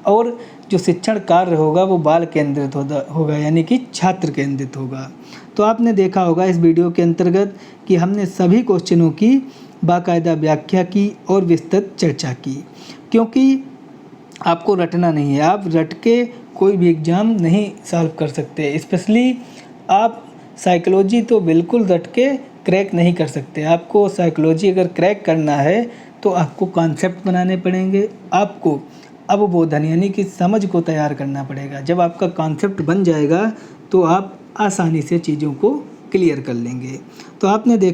और जो शिक्षण कार्य होगा वो बाल केंद्रित होगा, यानी कि छात्र केंद्रित होगा। तो आपने देखा होगा इस वीडियो के अंतर्गत कि हमने सभी क्वेश्चनों की बाकायदा व्याख्या की और विस्तृत चर्चा की, क्योंकि आपको रटना नहीं है। आप रट के कोई भी एग्ज़ाम नहीं सॉल्व कर सकते, स्पेशली आप साइकोलॉजी तो बिल्कुल रट के क्रैक नहीं कर सकते। आपको साइकोलॉजी अगर क्रैक करना है तो आपको कॉन्सेप्ट बनाने पड़ेंगे, आपको अवबोधन यानी कि समझ को तैयार करना पड़ेगा। जब आपका कॉन्सेप्ट बन जाएगा तो आप आसानी से चीज़ों को क्लियर कर लेंगे। तो आपने देखा